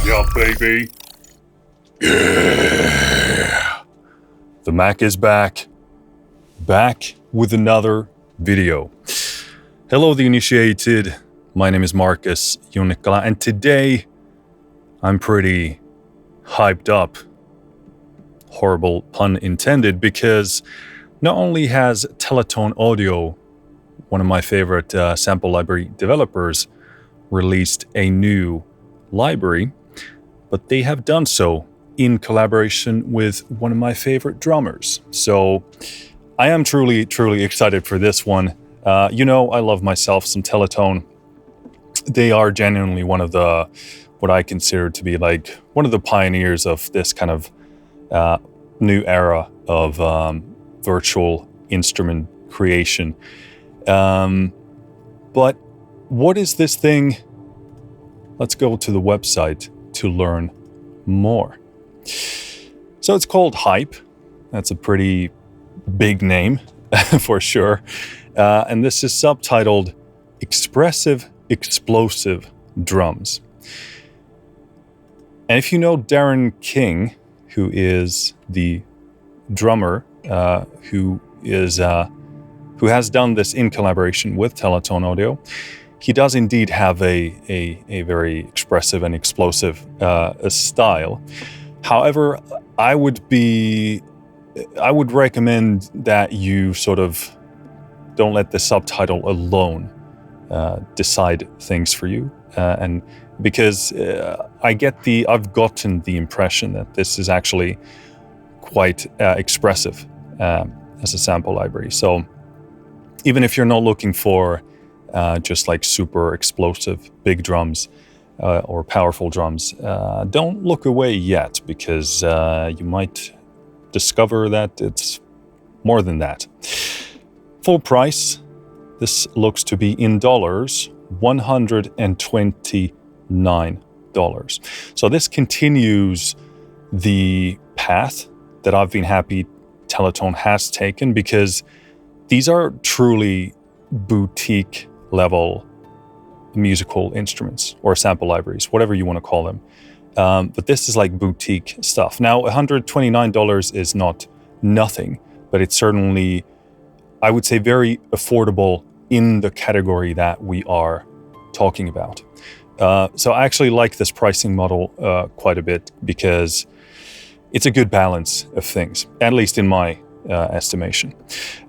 Yeah, baby. Yeah. The Mac is back. Back with another video. Hello, the initiated. My name is Marcus Junnikkala, and today I'm pretty hyped up. Horrible pun intended, because not only has Teletone Audio, one of my favorite sample library developers, released a new library, but they have done so in collaboration with one of my favorite drummers. So I am truly excited for this one. I love myself some Teletone. They are genuinely one of the, what I consider to be like one of the pioneers of this kind of new era of virtual instrument creation. But what is this thing? Let's go to the website to learn more. So it's called Hype. That's a pretty big name for sure. And this is subtitled Expressive Explosive Drums. And if you know Darren King, who is the drummer who has done this in collaboration with Teletone Audio, he does indeed have a very expressive and explosive style. However, I would recommend that you sort of don't let the subtitle alone decide things for you, and because I've gotten the impression that this is actually quite expressive as a sample library. So even if you're not looking for just like super explosive big drums or powerful drums, don't look away yet, because you might discover that it's more than that. Full price, this looks to be in dollars, $129. So this continues the path that I've been happy Teletone has taken, because these are truly boutique level musical instruments or sample libraries, whatever you want to call them. But this is like boutique stuff. Now, $129 is not nothing, but it's certainly, I would say, very affordable in the category that we are talking about. So I actually like this pricing model quite a bit, because it's a good balance of things, at least in my estimation.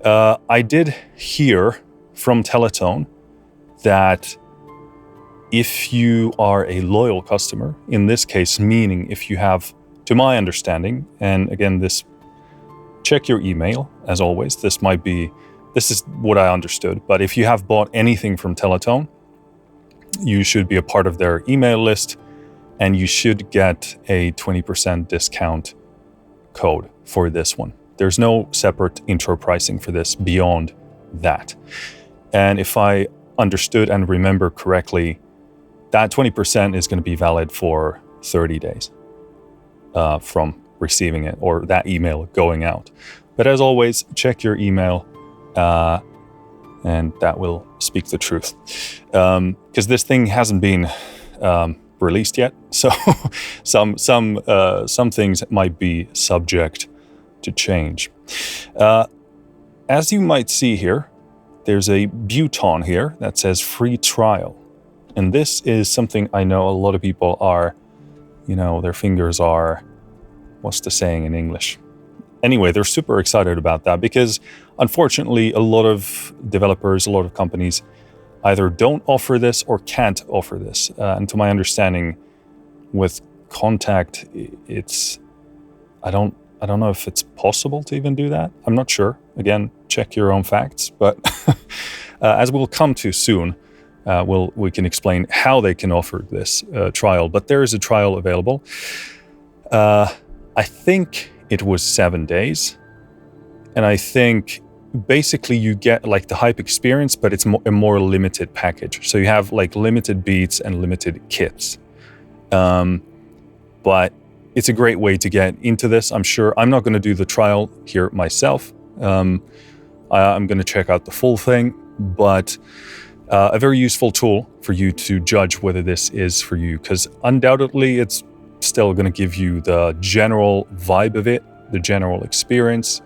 I did hear from Teletone that if you are a loyal customer, in this case, meaning if you have, to my understanding, and again, check your email, as always, this is what I understood, but if you have bought anything from Teletone, you should be a part of their email list, and you should get a 20% discount code for this one. There's no separate intro pricing for this beyond that. And if I understood and remember correctly, that 20% is going to be valid for 30 days from receiving it, or that email going out. But as always, check your email, and that will speak the truth. Because this thing hasn't been released yet, so some things might be subject to change. As you might see here, there's a button here that says free trial. And this is something I know a lot of people are, their fingers are, what's the saying in English? Anyway, they're super excited about that, because unfortunately, a lot of developers, a lot of companies either don't offer this or can't offer this. And to my understanding, with Contact, I don't know if it's possible to even do that. I'm not sure. Again, check your own facts. But as we'll come to soon, we can explain how they can offer this trial. But there is a trial available. I think it was 7 days. And I think basically you get like the Hype experience, but it's a more limited package. So you have like limited beats and limited kits. But it's a great way to get into this. I'm sure I'm not going to do the trial here myself. I'm going to check out the full thing, but a very useful tool for you to judge whether this is for you, because undoubtedly it's still going to give you the general vibe of it, the general experience,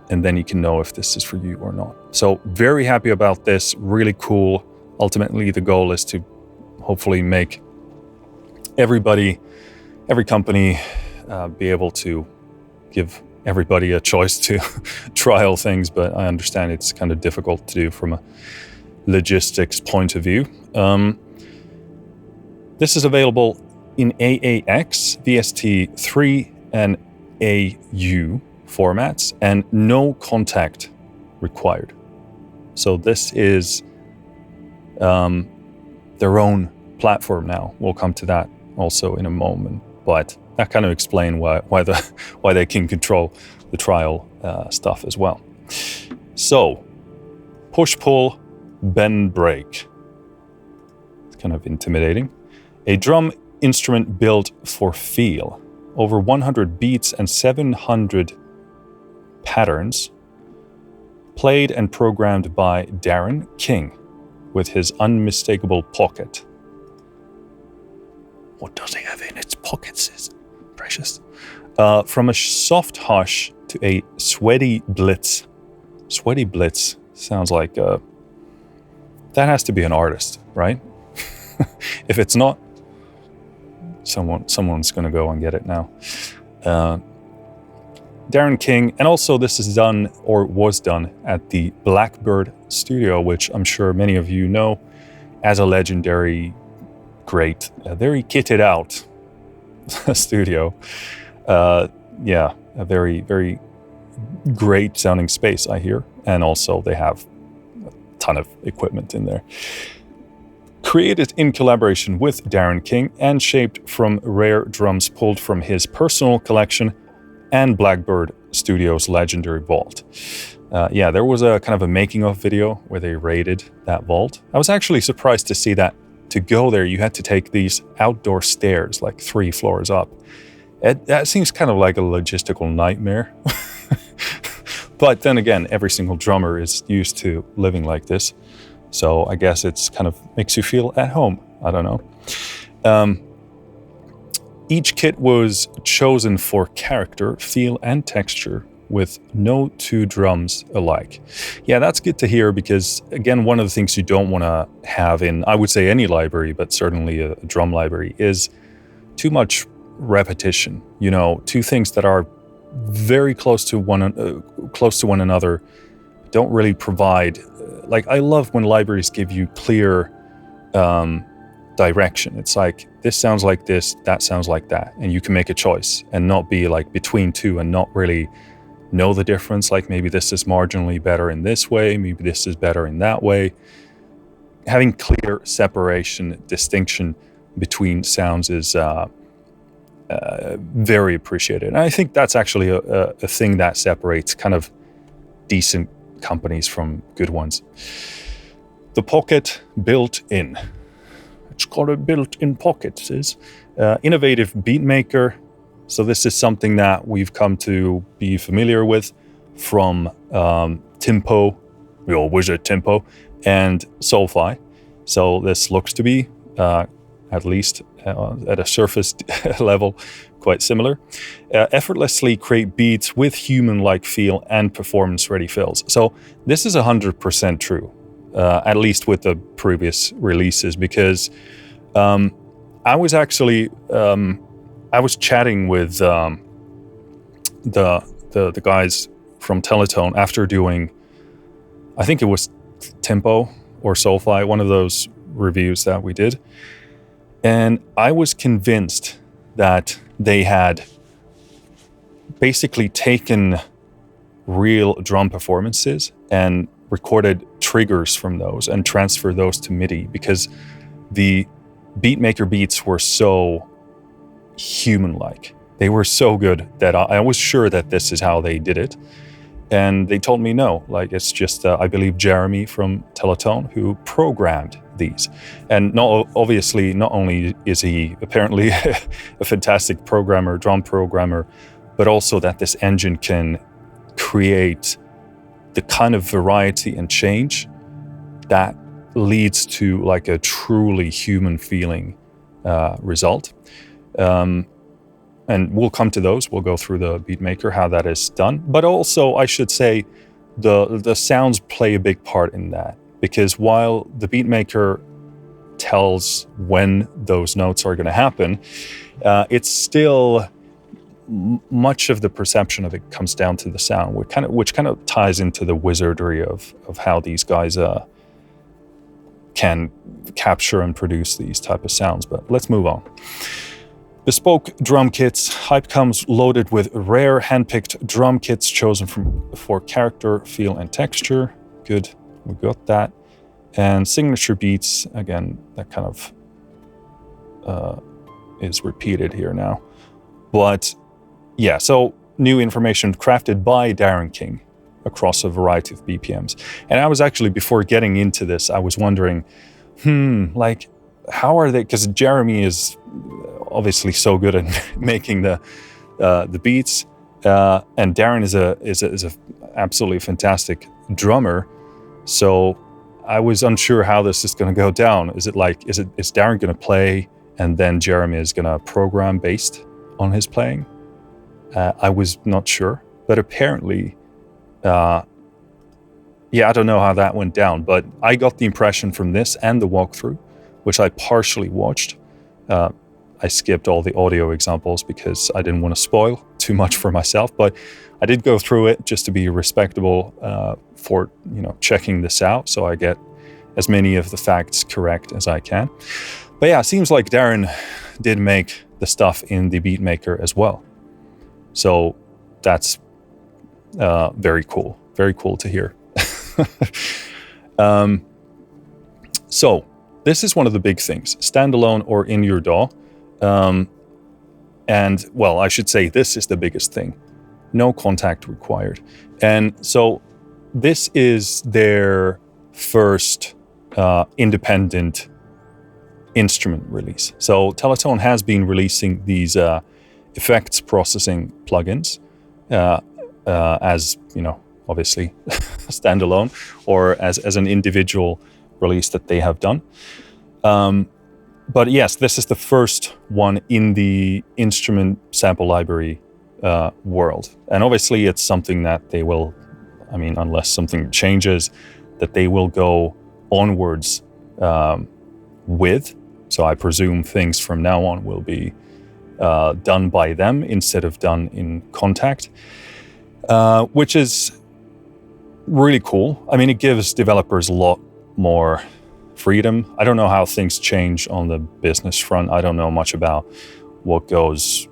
and then you can know if this is for you or not. So very happy about this, really cool. Ultimately, the goal is to hopefully make everybody, every company be able to give everybody a choice to trial things, but I understand it's kind of difficult to do from a logistics point of view. This is available in AAX, VST3, and AU formats, and no contact required. So this is their own platform now. We'll come to that also in a moment, but that kind of explains why they can control the trial stuff as well. So push, pull, bend, break. It's kind of intimidating. A drum instrument built for feel. Over 100 beats and 700 patterns. Played and programmed by Darren King with his unmistakable pocket. What does he have in its pockets? Is precious. From a soft hush to a sweaty blitz. Sweaty blitz sounds like that has to be an artist, right? If it's not, someone's going to go and get it now. Darren King, and also this is done or was done at the Blackbird Studio, which I'm sure many of you know as a legendary, great, very kitted out studio. Yeah, a very, very great sounding space, I hear. And also they have a ton of equipment in there. Created in collaboration with Darren King and shaped from rare drums pulled from his personal collection and Blackbird Studios' legendary vault. Yeah, there was a kind of a making of video where they raided that vault. I was actually surprised to see that to go there, you had to take these outdoor stairs like 3 floors up. That seems kind of like a logistical nightmare. But then again, every single drummer is used to living like this. So I guess it's kind of makes you feel at home. I don't know. Each kit was chosen for character, feel, and texture with no 2 drums alike. Yeah, that's good to hear because, again, one of the things you don't want to have in, I would say any library, but certainly a drum library, is too much repetition. You know, 2 things that are very close to one another don't really provide, like I love when libraries give you clear direction. It's like, this sounds like this, that sounds like that, and you can make a choice and not be like between 2 and not really know the difference. Like maybe this is marginally better in this way, maybe this is better in that way. Having clear separation, distinction between sounds is very appreciated. And I think that's actually a thing that separates kind of decent companies from good ones. The pocket built in. It's got a built-in pocket, says. Innovative Beatmaker. So this is something that we've come to be familiar with from Timpo, your wizard Timpo, and Soulfly. So this looks to be, at least at a surface level, quite similar. Effortlessly create beats with human-like feel and performance-ready fills. So this is 100% true, at least with the previous releases, because I was actually I was chatting with the guys from Teletone after doing, I think it was Tempo or Soulfly, one of those reviews that we did. And I was convinced that they had basically taken real drum performances and recorded triggers from those and transferred those to MIDI, because the Beatmaker beats were so human-like. They were so good that I was sure that this is how they did it. And they told me no, like it's just, I believe, Jeremy from Teletone who programmed these. And obviously, not only is he apparently a fantastic programmer, drum programmer, but also that this engine can create the kind of variety and change that leads to like a truly human feeling result. and we'll come to those. We'll go through the Beatmaker, how that is done. But also, I should say, the sounds play a big part in that, because while the Beatmaker tells when those notes are going to happen, it's still much of the perception of it comes down to the sound, which kind of ties into the wizardry of how these guys can capture and produce these type of sounds. But let's move on. Bespoke drum kits. Hype comes loaded with rare handpicked drum kits chosen for character, feel, and texture. Good, we got that. And signature beats, again, that kind of is repeated here now. But yeah, so new information crafted by Darren King across a variety of BPMs. And I was actually, before getting into this, I was wondering, like, how are they, because Jeremy is obviously so good at making the beats, and Darren is a absolutely fantastic drummer. So I was unsure how this is going to go down. Is Darren going to play and then Jeremy is going to program based on his playing? I was not sure, but apparently, I don't know how that went down, but I got the impression from this and the walkthrough, which I partially watched. I skipped all the audio examples because I didn't want to spoil too much for myself, but I did go through it just to be respectable for checking this out, so I get as many of the facts correct as I can. But yeah, it seems like Darren did make the stuff in the Beatmaker as well. So that's very cool to hear. So this is one of the big things, standalone or in your DAW. And well, I should say this is the biggest thing. No contact required. And so this is their first independent instrument release. So Teletone has been releasing these effects processing plugins as, obviously standalone or as an individual release that they have done. But yes, this is the first one in the instrument sample library world. And obviously it's something that they will, unless something changes, that they will go onwards with. So I presume things from now on will be done by them instead of done in Kontakt, which is really cool. It gives developers a lot more freedom. I don't know how things change on the business front. I don't know much about what goes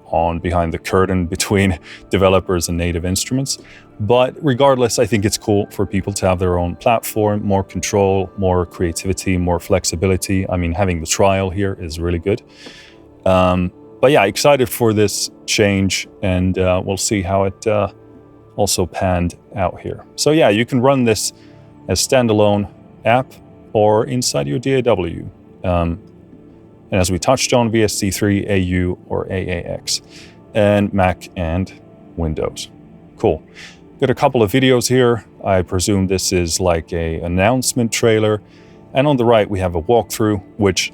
on behind the curtain between developers and native instruments. But regardless, I think it's cool for people to have their own platform, more control, more creativity, more flexibility. Having the trial here is really good. But yeah, excited for this change, and we'll see how it also panned out here. So yeah, you can run this as standalone app or inside your DAW. And as we touched on, VST3, AU, or AAX, and Mac and Windows. Cool. Got a couple of videos here. I presume this is like an announcement trailer. And on the right, we have a walkthrough, which,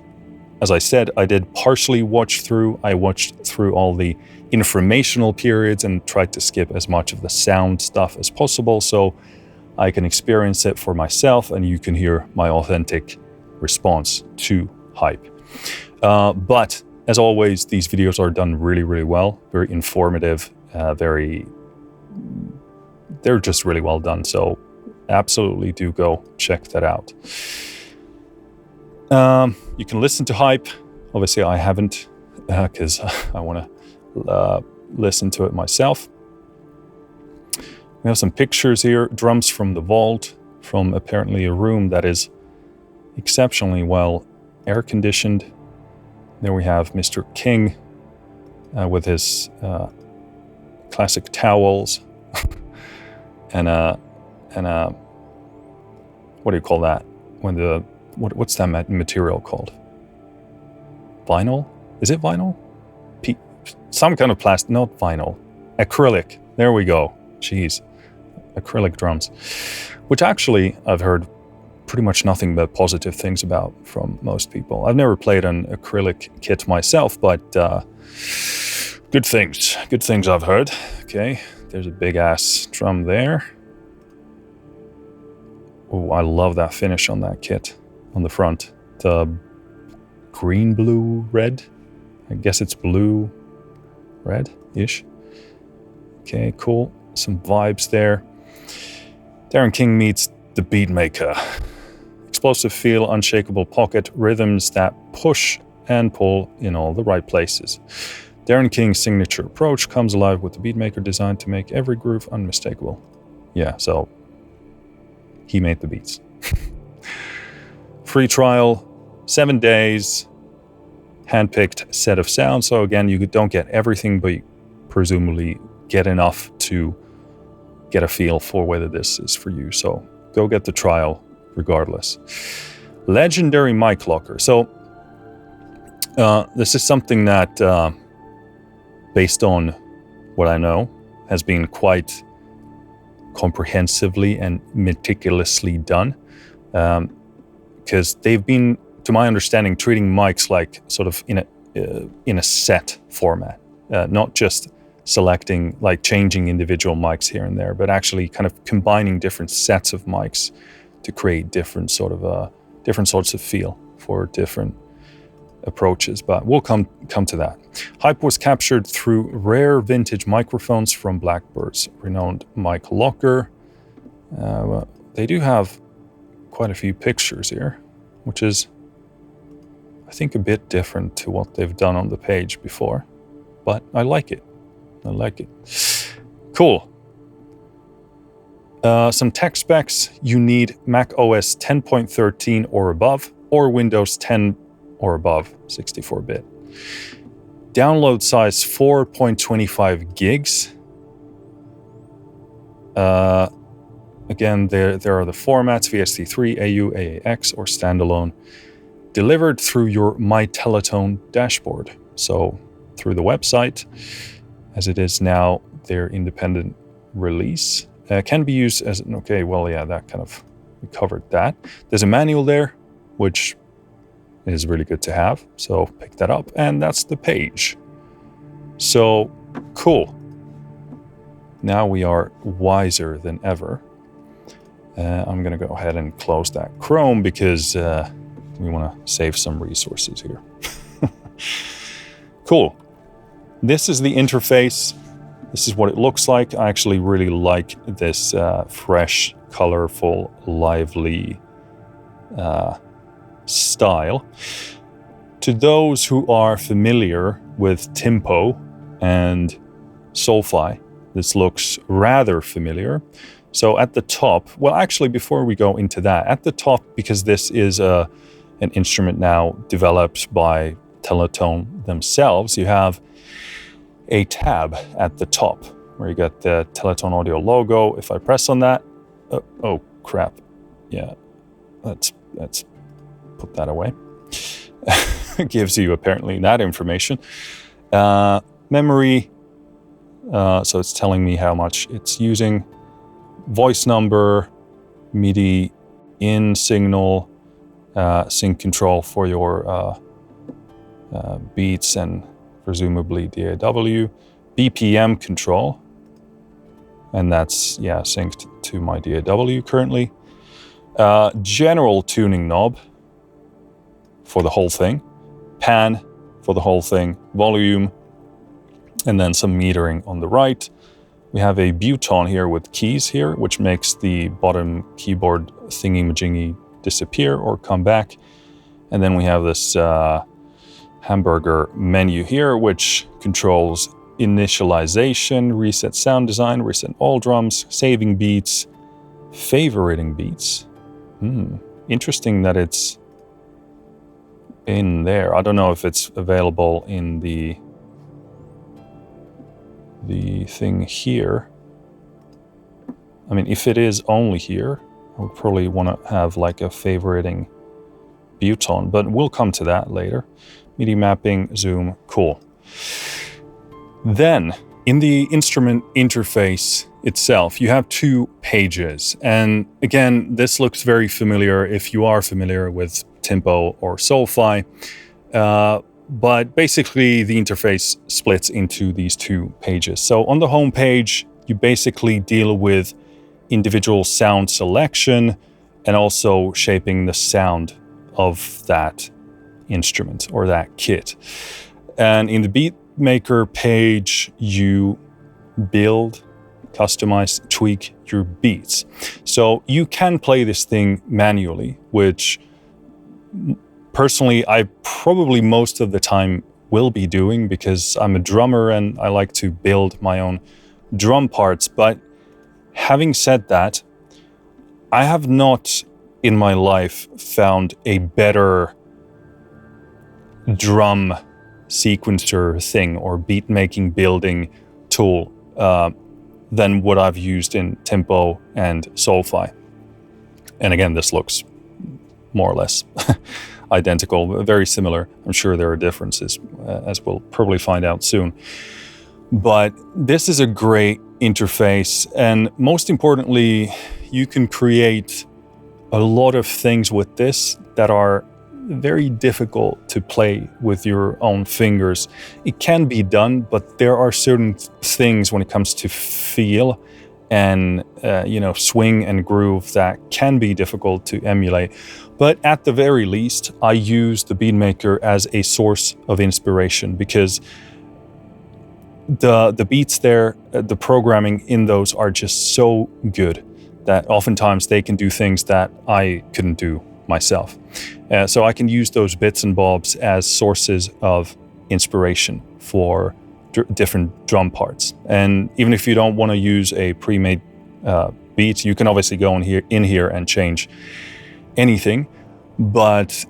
as I said, I did partially watch through. I watched through all the informational periods and tried to skip as much of the sound stuff as possible so I can experience it for myself and you can hear my authentic response to Hype. But as always, these videos are done really, really well, very informative, they're just really well done. So absolutely do go check that out. You can listen to Hype. Obviously I haven't because I want to listen to it myself. We have some pictures here, drums from the vault, from apparently a room that is exceptionally well air-conditioned. There we have Mr. King with his classic towels and what do you call that? What's that material called? Vinyl? Is it vinyl? Some kind of plastic, not vinyl. Acrylic. There we go. Jeez. Acrylic drums. Which actually I've heard pretty much nothing but positive things about from most people. I've never played an acrylic kit myself, but Good things I've heard. Okay, there's a big ass drum there. Oh, I love that finish on that kit on the front. The green, blue, red. I guess it's blue, red-ish. Okay, cool. Some vibes there. Darren King meets the Beatmaker. Explosive feel, unshakable pocket, rhythms that push and pull in all the right places. Darren King's signature approach comes alive with the Beatmaker designed to make every groove unmistakable. Yeah, so he made the beats. Free trial, 7 days, handpicked set of sounds. So again, you don't get everything, but you presumably get enough to get a feel for whether this is for you. So go get the trial regardless. Legendary mic locker. So this is something that, based on what I know, has been quite comprehensively and meticulously done. Because they've been, to my understanding, treating mics like sort of in a set format, not just selecting, like changing individual mics here and there, but actually kind of combining different sets of mics to create different sorts of feel for different approaches. But we'll come to that. Hype was captured through rare vintage microphones from Blackbird's renowned mic locker. They do have quite a few pictures here, which is, I think, a bit different to what they've done on the page before, but I like it. Cool. Some tech specs. You need Mac OS 10.13 or above, or Windows 10 or above, 64-bit. Download size 4.25 gigs. Again, there are the formats, VST3, AU, AAX, or standalone, delivered through your My Teletone dashboard. So through the website, as it is now their independent release. Can be used as, okay, well, yeah, that kind of, we covered that. There's a manual there, which is really good to have. So pick that up, and that's the page. So cool. Now we are wiser than ever. I'm going to go ahead and close that Chrome because we want to save some resources here. Cool. This is the interface. This is what it looks like. I actually really like this fresh, colorful, lively style. To those who are familiar with Tempo and Solfi, this looks rather familiar. So at the top, well, actually, before we go into that, at the top, because this is an instrument now developed by Teletone themselves, you have a tab at the top where you got the Teletone audio logo. If I press on that, oh crap, yeah, let's put that away. It gives you apparently that information. Memory, so it's telling me how much it's using. Voice number, MIDI in signal, sync control for your beats and presumably DAW, BPM control, and that's, yeah, synced to my DAW currently. General tuning knob for the whole thing, pan for the whole thing, volume, and then some metering on the right. We have a button here with keys here, which makes the bottom keyboard thingy-majingy disappear or come back. And then we have this hamburger menu here, which controls initialization, reset sound design, reset all drums, saving beats, favoriting beats. Interesting that it's in there. I don't know if it's available in the thing here. I mean, if it is only here, I would probably want to have like a favoriting button, but we'll come to that later. MIDI mapping, zoom, cool. Then, in the instrument interface itself, you have 2 pages. And again, this looks very familiar if you are familiar with Tempo or Solfi. But basically, the interface splits into these two pages. So on the home page, you basically deal with individual sound selection and also shaping the sound of that instrument or that kit. And in the Beatmaker page, you build, customize, tweak your beats. So you can play this thing manually, which personally I probably most of the time will be doing because I'm a drummer and I like to build my own drum parts. But having said that, I have not in my life found a better drum sequencer thing or beat making building tool than what I've used in Tempo and Solfi. And again, this looks more or less identical, very similar. I'm sure there are differences, as we'll probably find out soon. But this is a great interface, and most importantly, you can create a lot of things with this that are very difficult to play with your own fingers. It can be done, but there are certain things when it comes to feel and swing and groove that can be difficult to emulate. But at the very least, I use the Beatmaker as a source of inspiration because the beats there, the programming in those are just so good that oftentimes they can do things that I couldn't do myself. So I can use those bits and bobs as sources of inspiration for different drum parts. And even if you don't want to use a pre-made beat, you can obviously go in here and change anything. But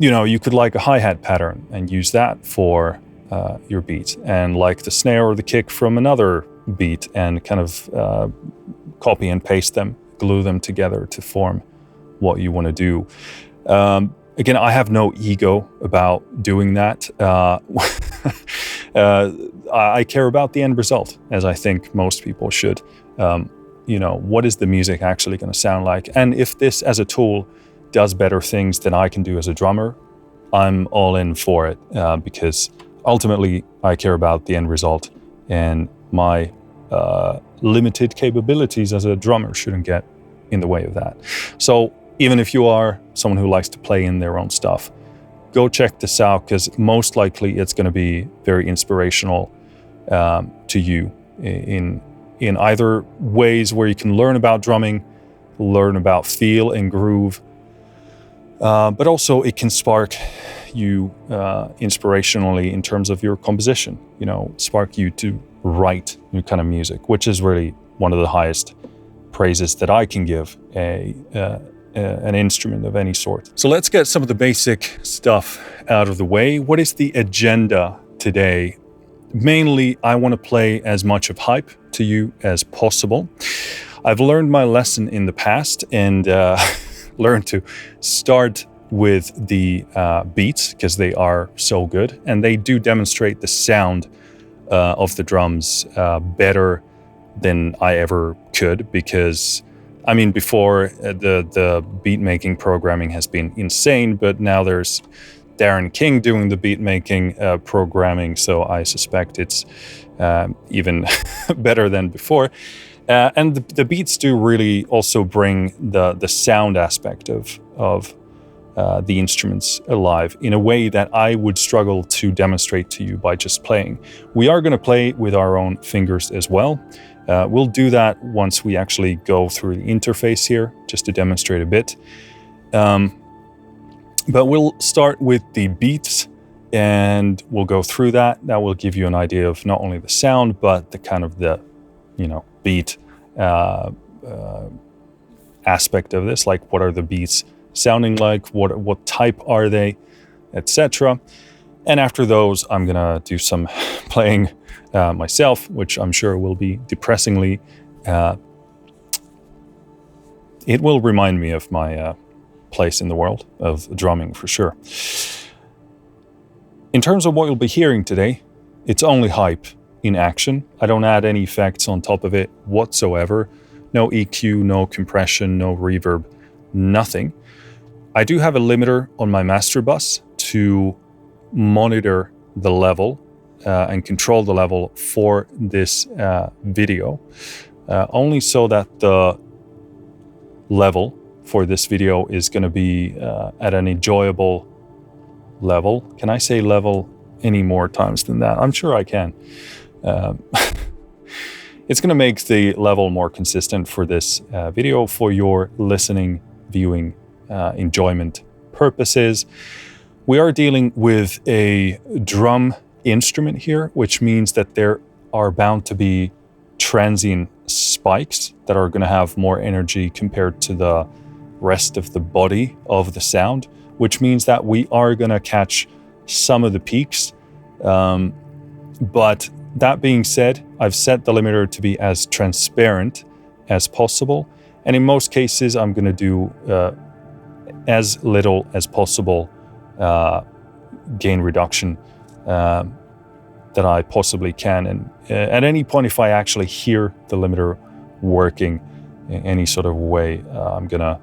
you could like a hi-hat pattern and use that for your beat, and like the snare or the kick from another beat, and kind of copy and paste them, glue them together to form what you want to do. Again, I have no ego about doing that. I care about the end result, as I think most people should. What is the music actually going to sound like? And if this as a tool does better things than I can do as a drummer, I'm all in for it, because ultimately I care about the end result, and my limited capabilities as a drummer shouldn't get in the way of that. So even if you are someone who likes to play in their own stuff, go check this out, because most likely it's going to be very inspirational to you in either ways where you can learn about drumming, learn about feel and groove, but also it can spark you inspirationally in terms of your composition, spark you to write new kind of music, which is really one of the highest praises that I can give an instrument of any sort. So let's get some of the basic stuff out of the way. What is the agenda today? Mainly, I want to play as much of hype to you as possible. I've learned my lesson in the past and learned to start with the beats, because they are so good and they do demonstrate the sound of the drums better than I ever could, because before the beat making programming has been insane, but now there's Darren King doing the beat making programming, so I suspect it's even better than before. And the beats do really also bring the sound aspect of the instruments alive in a way that I would struggle to demonstrate to you by just playing. We are going to play with our own fingers as well. We'll do that once we actually go through the interface here, just to demonstrate a bit. But we'll start with the beats and we'll go through that. That will give you an idea of not only the sound, but the kind of the, beat aspect of this. Like, what are the beats sounding like? What type are they, etc. And after those, I'm gonna do some playing myself, which I'm sure will be depressingly. It will remind me of my place in the world of drumming for sure. In terms of what you'll be hearing today, it's only hype in action. I don't add any effects on top of it whatsoever. No EQ, no compression, no reverb, nothing. I do have a limiter on my master bus to monitor the level and control the level for this video, only so that the level for this video is going to be at an enjoyable level. Can I say level any more times than that? I'm sure I can. It's going to make the level more consistent for this video for your listening, viewing, enjoyment purposes. We are dealing with a drum instrument here, which means that there are bound to be transient spikes that are going to have more energy compared to the rest of the body of the sound, which means that we are going to catch some of the peaks. But that being said, I've set the limiter to be as transparent as possible. And in most cases, I'm going to do as little as possible gain reduction that I possibly can. And at any point, if I actually hear the limiter working in any sort of way, I'm going to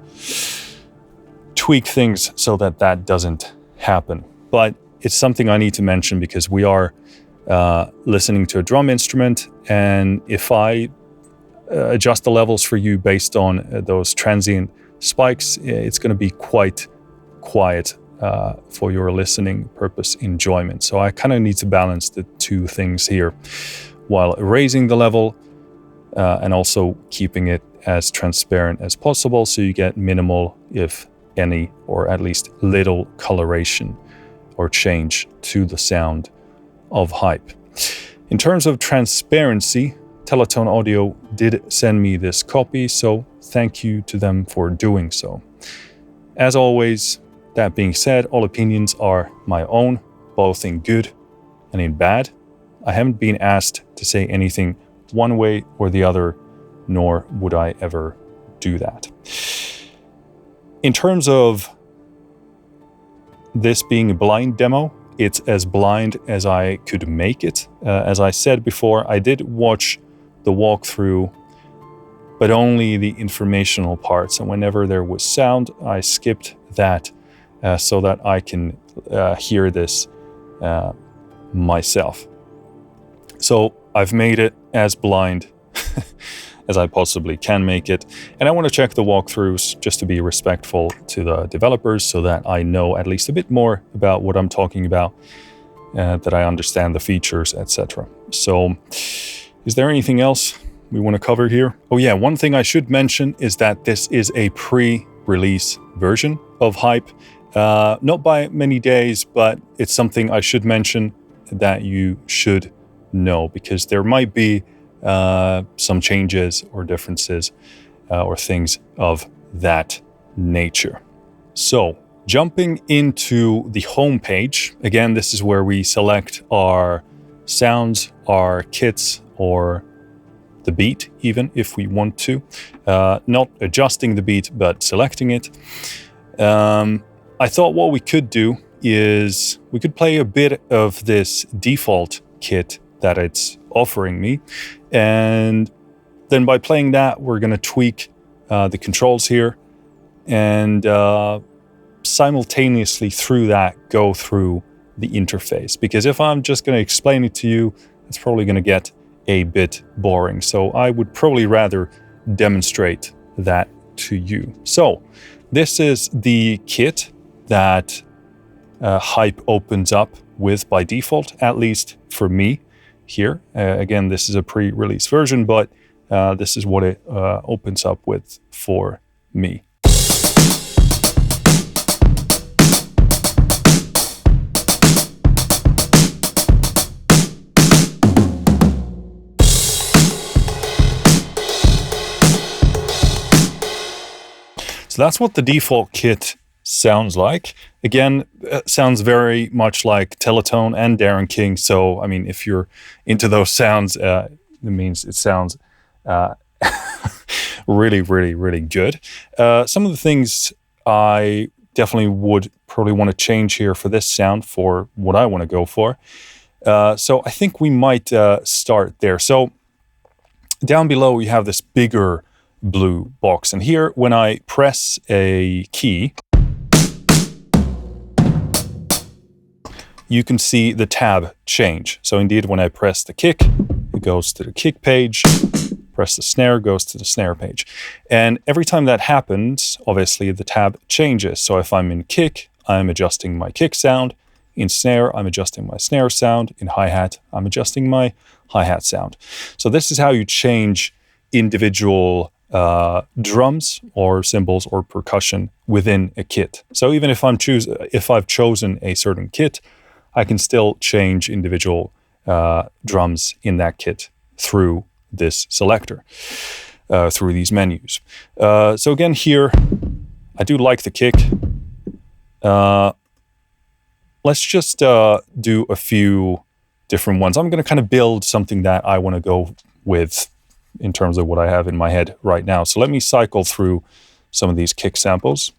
tweak things so that that doesn't happen. But it's something I need to mention because we are listening to a drum instrument, and if I adjust the levels for you based on those transient spikes, it's going to be quite quiet for your listening purpose enjoyment. So I kind of need to balance the two things here while raising the level and also keeping it as transparent as possible so you get minimal, if any, or at least little coloration or change to the sound of hype. In terms of transparency, Teletone Audio did send me this copy, so thank you to them for doing so. As always, that being said, all opinions are my own, both in good and in bad. I haven't been asked to say anything one way or the other, nor would I ever do that. In terms of this being a blind demo, it's as blind as I could make it. As I said before, I did watch the walkthrough, but only the informational parts. And whenever there was sound, I skipped that so that I can hear this myself. So I've made it as blind as I possibly can make it. And I want to check the walkthroughs just to be respectful to the developers so that I know at least a bit more about what I'm talking about, that I understand the features, etc. So is there anything else we want to cover here? Oh yeah, one thing I should mention is that this is a pre-release version of Hype. Not by many days, but it's something I should mention that you should know, because there might be some changes or differences or things of that nature. So jumping into the home page, again, this is where we select our sounds, our kits, or the beat, even if we want to. Not adjusting the beat, but selecting it. I thought what we could do is we could play a bit of this default kit that it's offering me. And then by playing that, we're going to tweak the controls here and simultaneously through that go through the interface. Because if I'm just going to explain it to you, it's probably going to get a bit boring. So I would probably rather demonstrate that to you. So this is the kit that Hype opens up with by default, at least for me here. Again, this is a pre-release version, but this is what it opens up with for me. So that's what the default kit sounds like. Again, sounds very much like Teletone and Darren King. So, I mean, if you're into those sounds, it means it sounds really, really, really good. Some of the things I definitely would probably want to change here for this sound for what I want to go for. So I think we might start there. So down below, we have this bigger blue box. And here, when I press a key, you can see the tab change. So indeed, when I press the kick, it goes to the kick page. Press the snare, goes to the snare page. And every time that happens, obviously the tab changes. So if I'm in kick, I'm adjusting my kick sound. In snare, I'm adjusting my snare sound. In hi-hat, I'm adjusting my hi-hat sound. So this is how you change individual drums or cymbals or percussion within a kit. So even if I've chosen a certain kit, I can still change individual drums in that kit through this selector, through these menus. So again, here, I do like the kick. Let's just do a few different ones. I'm going to kind of build something that I want to go with in terms of what I have in my head right now. So let me cycle through some of these kick samples.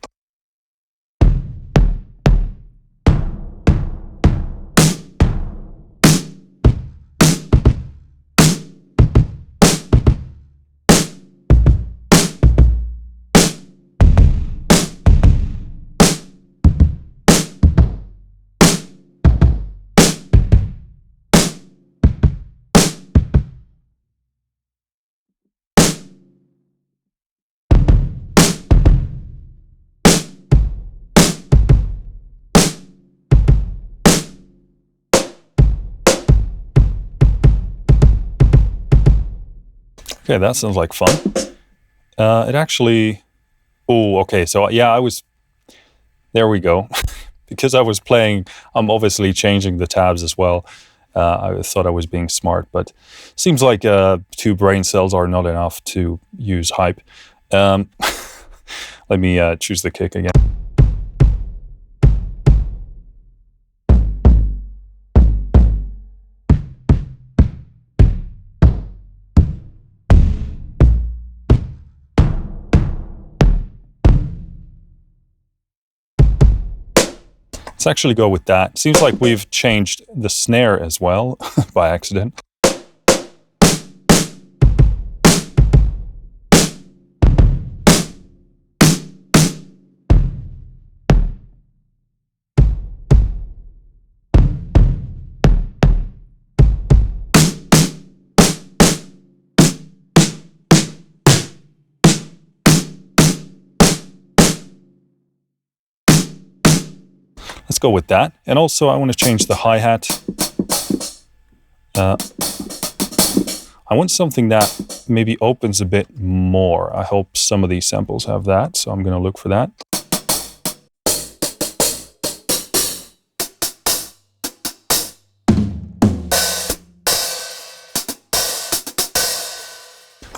Okay, that sounds like fun. It actually... Oh, okay, so yeah, there we go. Because I was playing, I'm obviously changing the tabs as well. I thought I was being smart, but seems like 2 brain cells are not enough to use hype. Let me choose the kick again. Let's actually go with that. Seems like we've changed the snare as well by accident. Let's go with that. And also I want to change the hi-hat. I want something that maybe opens a bit more. I hope some of these samples have that, so I'm going to look for that.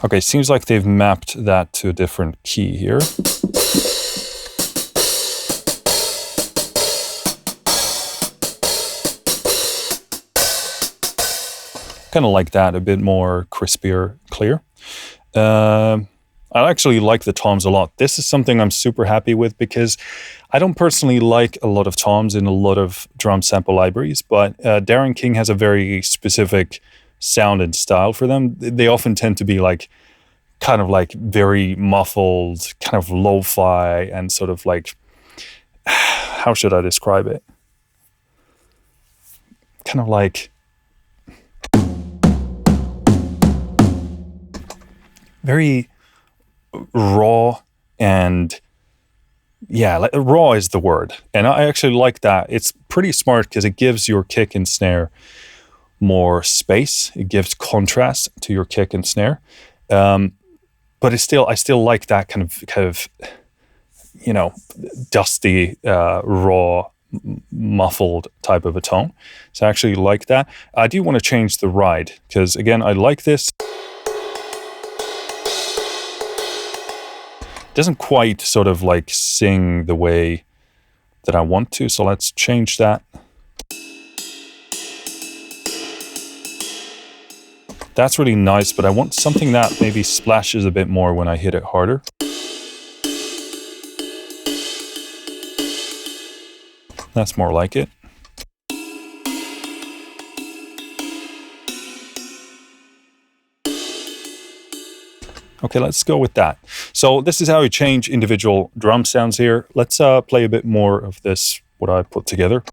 Okay, seems like they've mapped that to a different key here. Kind of like that, a bit more crispier, clear. I actually like the toms a lot. This is something I'm super happy with because I don't personally like a lot of toms in a lot of drum sample libraries, but Darren King has a very specific sound and style for them. They often tend to be like, kind of like very muffled, kind of lo-fi and sort of like, how should I describe it? Kind of like, very raw and yeah, like, raw is the word. And I actually like that. It's pretty smart because it gives your kick and snare more space. It gives contrast to your kick and snare. But I still like that kind of, you know, dusty, raw, muffled type of a tone. So I actually like that. I do want to change the ride because again, I like this. Doesn't quite sort of like sing the way that I want to, so let's change that. That's really nice, but I want something that maybe splashes a bit more when I hit it harder. That's more like it. Okay, let's go with that. So this is how you change individual drum sounds here. Let's play a bit more of this, what I put together.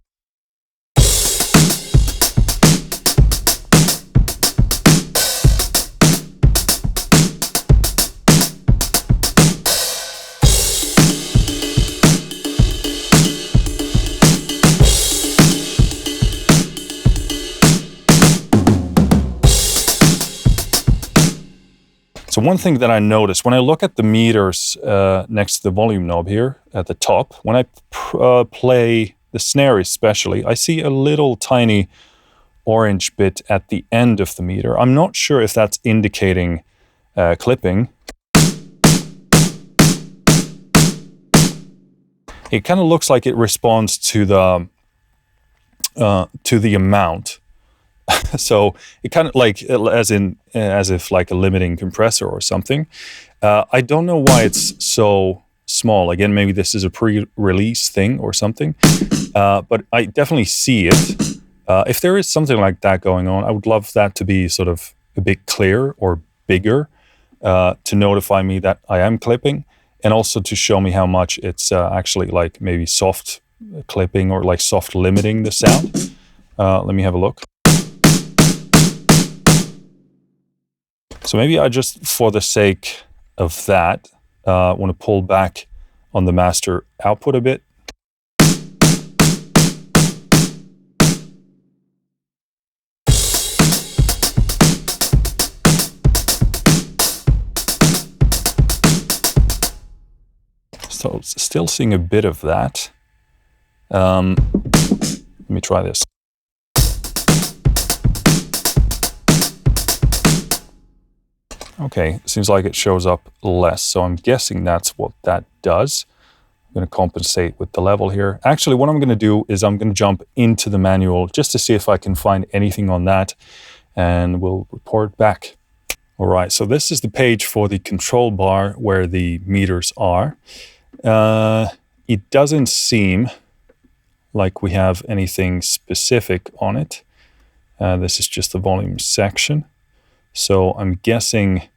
So one thing that I noticed when I look at the meters next to the volume knob here at the top, when I play the snare especially, I see a little tiny orange bit at the end of the meter. I'm not sure if that's indicating clipping. It kind of looks like it responds to the amount. So it kind of like as if like a limiting compressor or something. I don't know why it's so small. Again, maybe this is a pre-release thing or something. But I definitely see it. If there is something like that going on, I would love that to be sort of a bit clearer or bigger to notify me that I am clipping, and also to show me how much it's actually like maybe soft clipping or like soft limiting the sound. Let me have a look. So maybe I just, for the sake of that, want to pull back on the master output a bit. So still seeing a bit of that. Let me try this. Okay, seems like it shows up less, so I'm guessing that's what that does. I'm going to compensate with the level here. Actually, what I'm going to do is I'm going to jump into the manual just to see if I can find anything on that, and we'll report back. All right, so this is the page for the control bar where the meters are. It doesn't seem like we have anything specific on it. This is just the volume section. So I'm guessing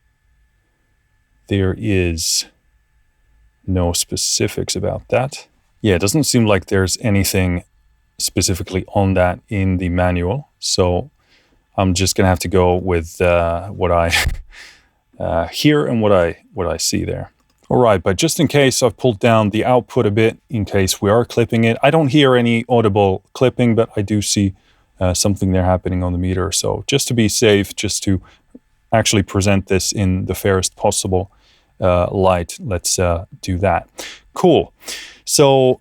there is no specifics about that. Yeah, it doesn't seem like there's anything specifically on that in the manual. So I'm just gonna have to go with what I hear and what I see there. All right, but just in case, I've pulled down the output a bit in case we are clipping it. I don't hear any audible clipping, but I do see something there happening on the meter. So just to be safe, just to actually present this in the fairest possible light, let's do that. Cool. So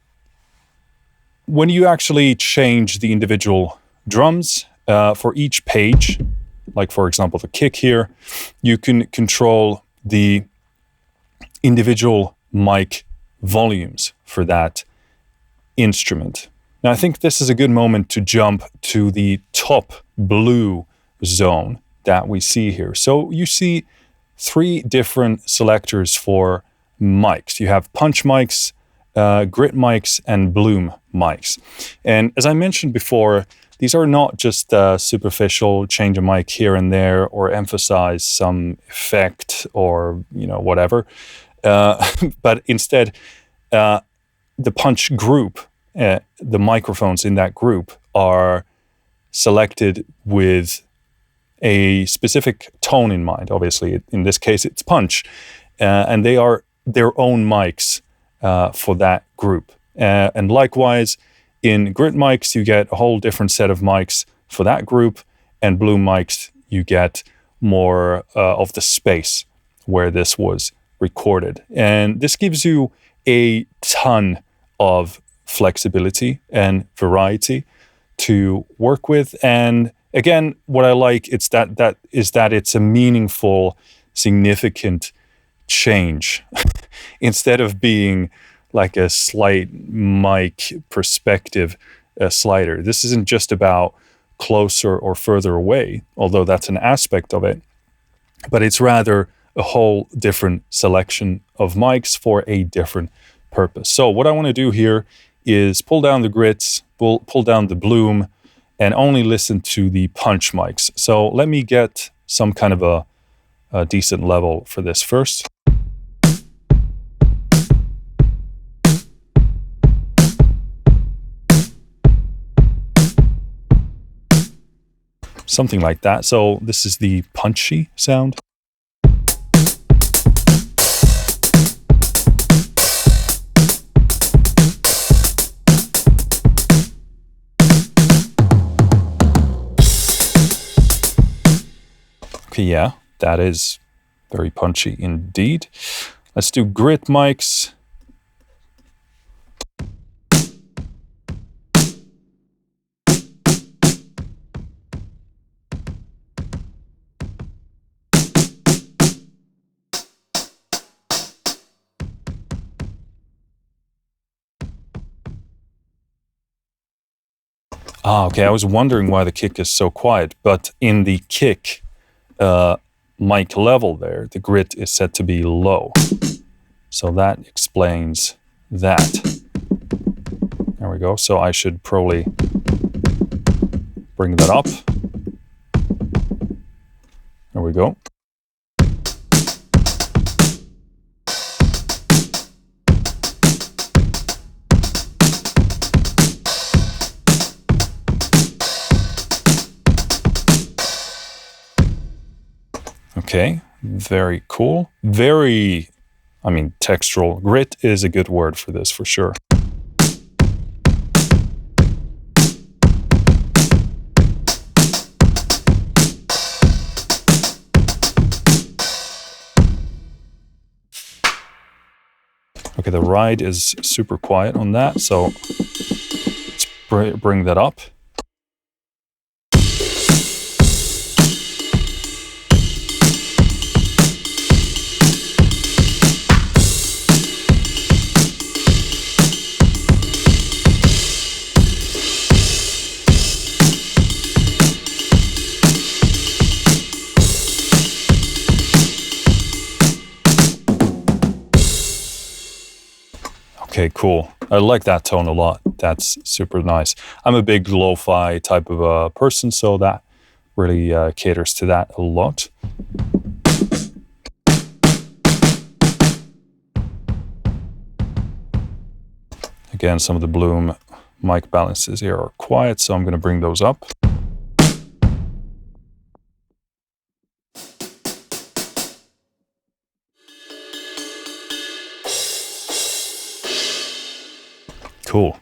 when you actually change the individual drums for each page, like for example the kick here, you can control the individual mic volumes for that instrument. Now I think this is a good moment to jump to the top blue zone that we see here. So you see three different selectors for mics. You have punch mics, grit mics, and bloom mics. And as I mentioned before, these are not just superficial change a mic here and there or emphasize some effect or whatever. But instead, the punch group, the microphones in that group are selected with a specific tone in mind. Obviously, in this case, it's punch, and they are their own mics for that group. And likewise, in grit mics, you get a whole different set of mics for that group, and bloom mics, you get more of the space where this was recorded. And this gives you a ton of flexibility and variety to work with. And again, what I like is that it's a meaningful, significant change instead of being like a slight mic perspective slider. This isn't just about closer or further away, although that's an aspect of it, but it's rather a whole different selection of mics for a different purpose. So what I want to do here is pull down the grits, pull down the bloom, and only listen to the punch mics. So let me get some kind of a decent level for this first. Something like that. So this is the punchy sound. Okay, yeah, that is Very punchy indeed. Let's do grit mics. Okay, I was wondering why the kick is so quiet, but in the kick mic level there, the grit is set to be low. So that explains that. There we go. So I should probably bring that up. There we go. Okay, very cool. Very, I mean, textural. Grit is a good word for this, for sure. Okay, the ride is super quiet on that, so let's bring that up. Okay, cool. I like that tone a lot. That's super nice. I'm a big lo-fi type of a person, so that really caters to that a lot. Again, some of the Bloom mic balances here are quiet, so I'm going to bring those up. Cool.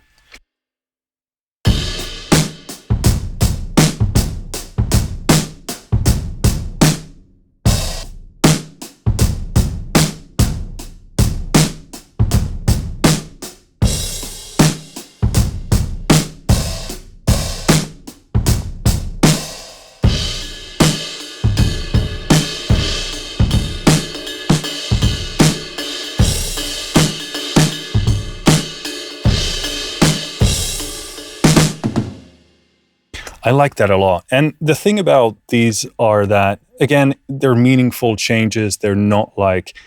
I like that a lot. And the thing about these are that, again, they're meaningful changes. They're not like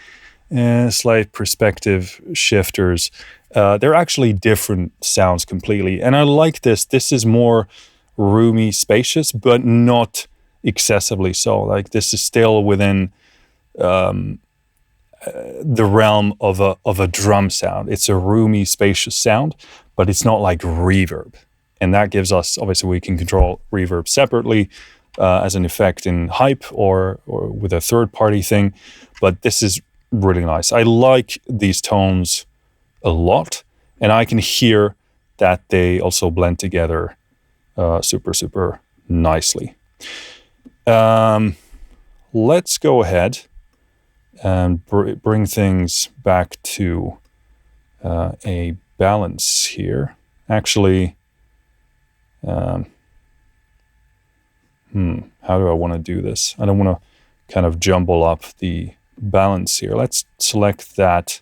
slight perspective shifters. They're actually different sounds completely. And I like this. This is more roomy, spacious, but not excessively so. Like, this is still within the realm of a drum sound. It's a roomy, spacious sound, but it's not like reverb. And that gives us, obviously, we can control reverb separately as an effect in Hype or with a third-party thing. But this is really nice. I like these tones a lot, and I can hear that they also blend together super, super nicely. Let's go ahead and bring things back to a balance here. Actually, how do I want to do this? I don't want to kind of jumble up the balance here. Let's select that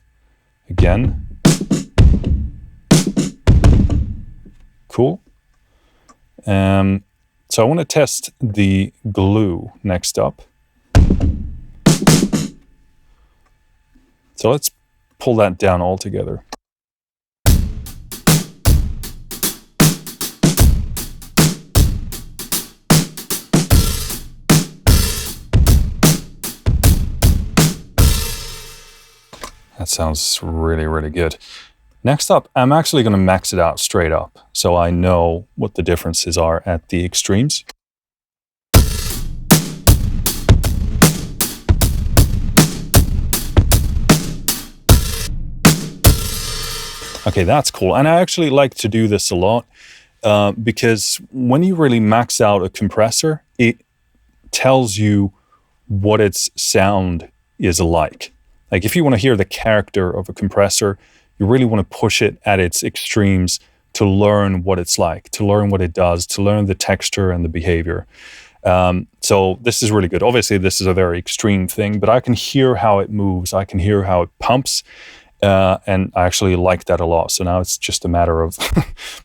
again. Cool. So I want to test the glue next up. So let's pull that down altogether. That sounds really, really good. Next up, I'm actually going to max it out straight up, so I know what the differences are at the extremes. Okay, that's cool. And I actually like to do this a lot because when you really max out a compressor, it tells you what its sound is like. Like if you want to hear the character of a compressor, you really want to push it at its extremes to learn what it's like, to learn what it does, to learn the texture and the behavior. So this is really good. Obviously, this is a very extreme thing, but I can hear how it moves. I can hear how it pumps, and I actually like that a lot. So now it's just a matter of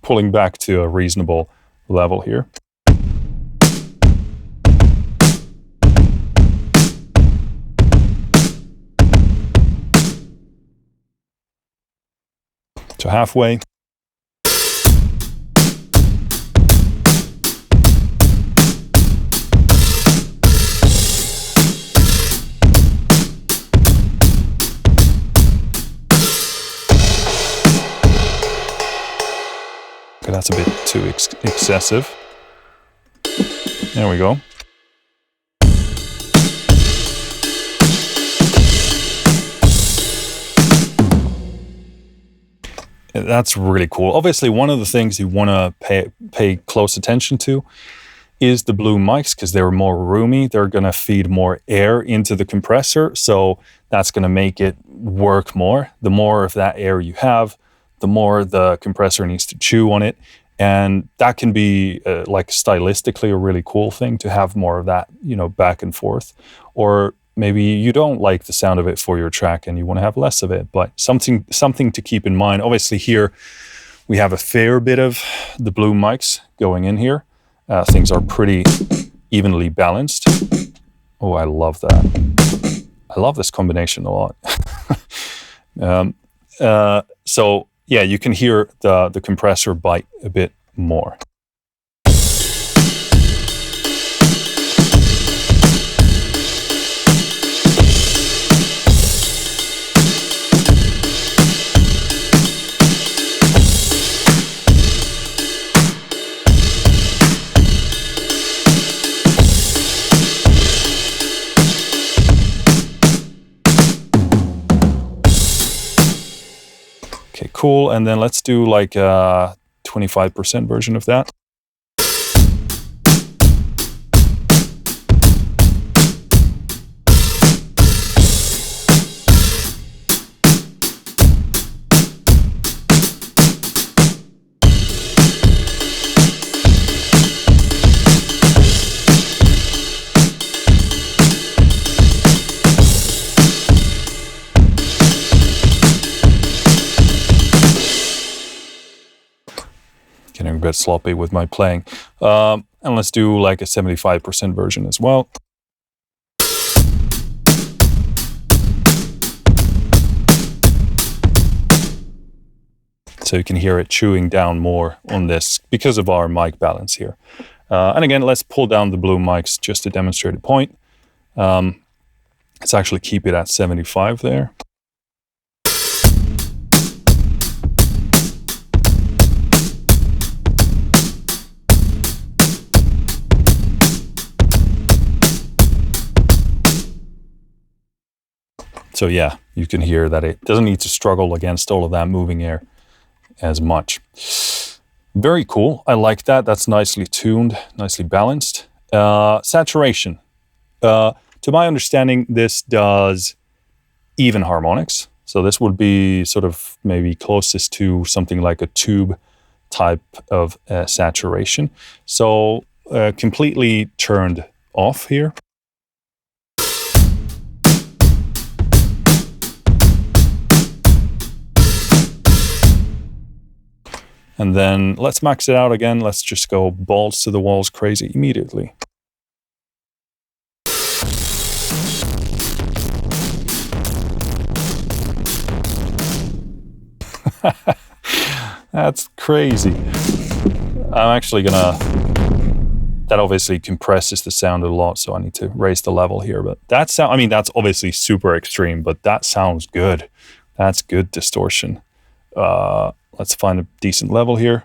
pulling back to a reasonable level here. So halfway. Okay, that's a bit too excessive. There we go. That's really cool. Obviously, one of the things you want to pay close attention to is the blue mics, because they're more roomy. They're going to feed more air into the compressor, so that's going to make it work more. The more of that air you have, the more the compressor needs to chew on it. And that can be like stylistically a really cool thing to have more of that, you know, back and forth. Or maybe you don't like the sound of it for your track and you want to have less of it, but something to keep in mind. Obviously here we have a fair bit of the blue mics going in here. Things are pretty evenly balanced. Oh, I love that. I love this combination a lot. So yeah, you can hear the compressor bite a bit more. Okay, cool. And then let's do like a 25% version of that. Getting a bit sloppy with my playing. And let's do like a 75% version as well. So you can hear it chewing down more on this because of our mic balance here. And again, let's pull down the blue mics just to demonstrate a point. Let's actually keep it at 75 there. So yeah, you can hear that it doesn't need to struggle against all of that moving air as much. Very cool. I like that. That's nicely tuned, nicely balanced. Saturation. To my understanding, this does even harmonics. So this would be sort of maybe closest to something like a tube type of saturation. So completely turned off here. And then let's max it out again. Let's just go balls to the walls crazy immediately. That's crazy. I'm actually gonna, that obviously compresses the sound a lot, so I need to raise the level here. But that sound, I mean, that's obviously super extreme, but that sounds good. That's good distortion. Let's find a decent level here.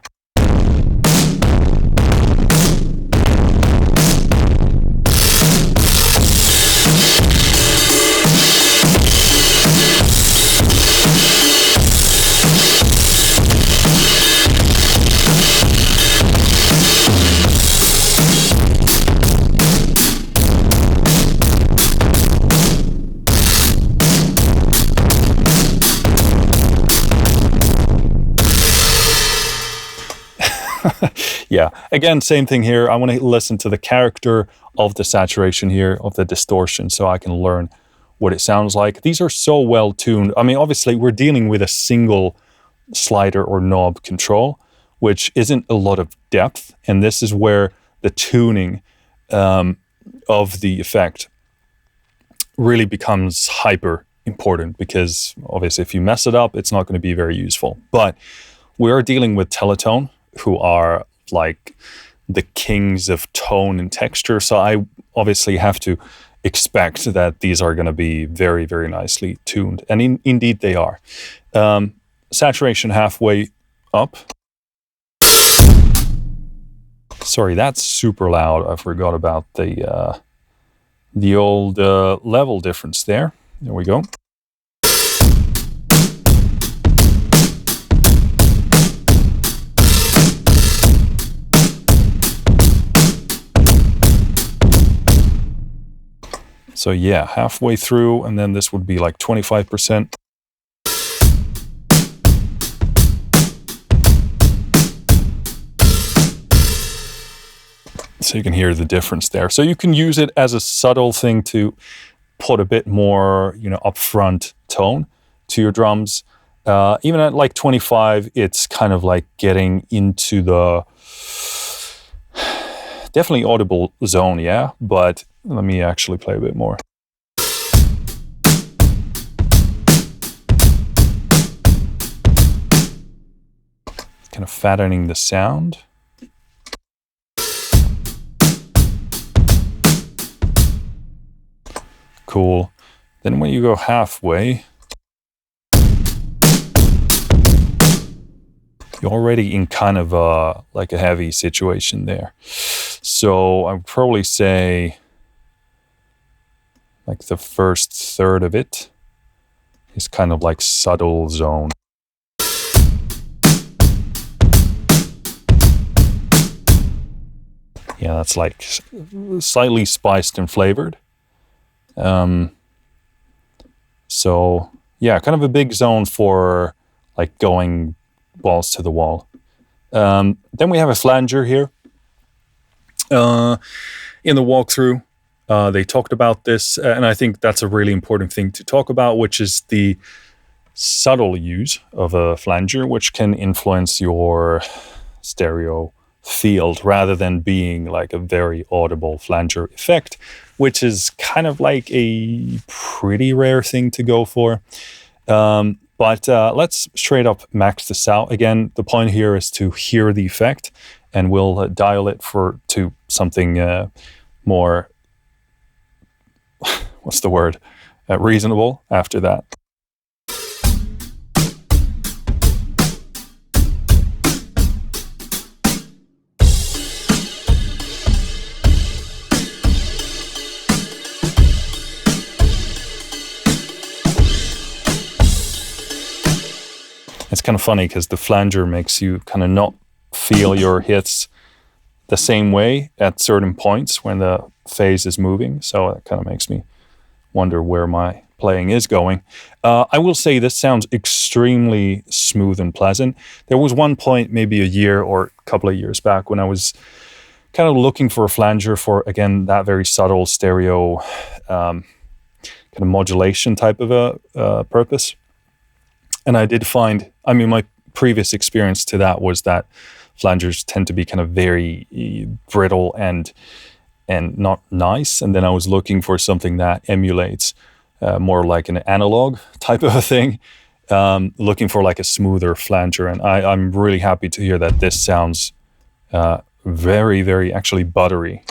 Yeah, again, same thing here. I want to listen to the character of the saturation here, of the distortion, so I can learn what it sounds like. These are so well tuned. I mean, obviously, we're dealing with a single slider or knob control, which isn't a lot of depth. And this is where the tuning of the effect really becomes hyper important, because obviously if you mess it up, it's not going to be very useful. But we are dealing with Teletone, who are like the kings of tone and texture. So I obviously have to expect that these are going to be very, very nicely tuned. And indeed they are. Saturation halfway up. Sorry, that's super loud. I forgot about the old level difference there. There we go. So yeah, halfway through, and then this would be like 25%. So you can hear the difference there. So you can use it as a subtle thing to put a bit more, upfront tone to your drums. Even at like 25, it's kind of like getting into the definitely audible zone, yeah. But let me actually play a bit more. Kind of fattening the sound. Cool. Then when you go halfway, you're already in kind of like a heavy situation there. So I would probably say like the first third of it is kind of like subtle zone. Yeah, that's like slightly spiced and flavored. So yeah, kind of a big zone for like going balls to the wall. Then we have a flanger here. In the walkthrough, they talked about this, and I think that's a really important thing to talk about, which is the subtle use of a flanger, which can influence your stereo field rather than being like a very audible flanger effect, which is kind of like a pretty rare thing to go for. But let's straight up max this out. Again, the point here is to hear the effect, and we'll dial it to something more, what's the word, reasonable after that. It's kind of funny because the flanger makes you kind of not feel your hits the same way at certain points when the phase is moving. So it kind of makes me wonder where my playing is going. I will say this sounds extremely smooth and pleasant. There was one point, maybe a year or a couple of years back, when I was kind of looking for a flanger for, again, that very subtle stereo kind of modulation type of a purpose. And I did find, my previous experience to that was that flangers tend to be kind of very brittle and not nice. And then I was looking for something that emulates more like an analog type of a thing, looking for like a smoother flanger. And I'm really happy to hear that this sounds very, very actually buttery.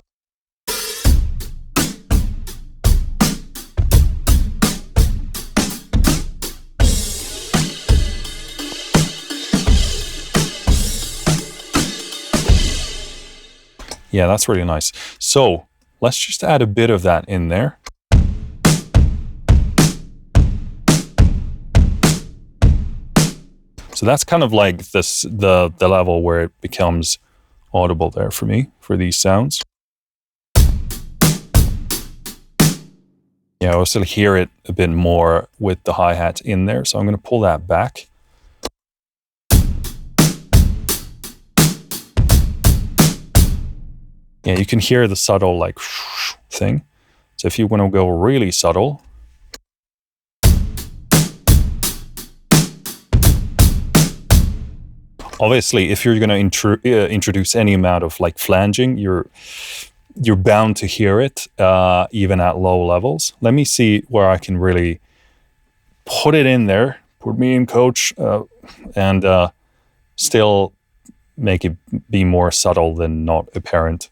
Yeah, that's really nice. So let's just add a bit of that in there. So that's kind of like the level where it becomes audible there for me, for these sounds. Yeah, I also hear it a bit more with the hi-hat in there. So I'm going to pull that back. Yeah, you can hear the subtle like thing. So if you want to go really subtle, obviously, if you're going to introduce any amount of like flanging, you're bound to hear it, even at low levels. Let me see where I can really put it in there, put me in, coach, and still make it be more subtle than not apparent.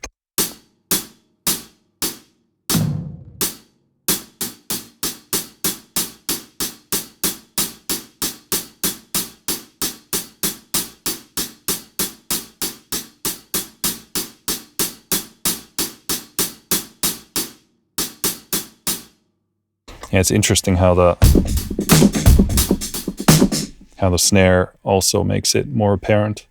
Yeah, it's interesting how the snare also makes it more apparent,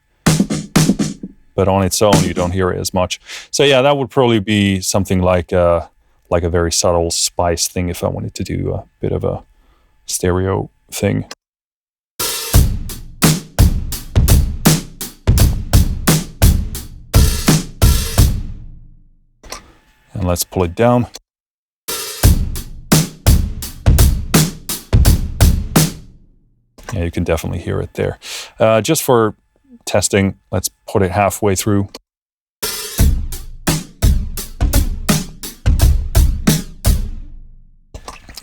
but on its own you don't hear it as much. So yeah, that would probably be something like a very subtle spice thing if I wanted to do a bit of a stereo thing. And let's pull it down. Yeah, you can definitely hear it there. Just for testing, let's put it halfway through.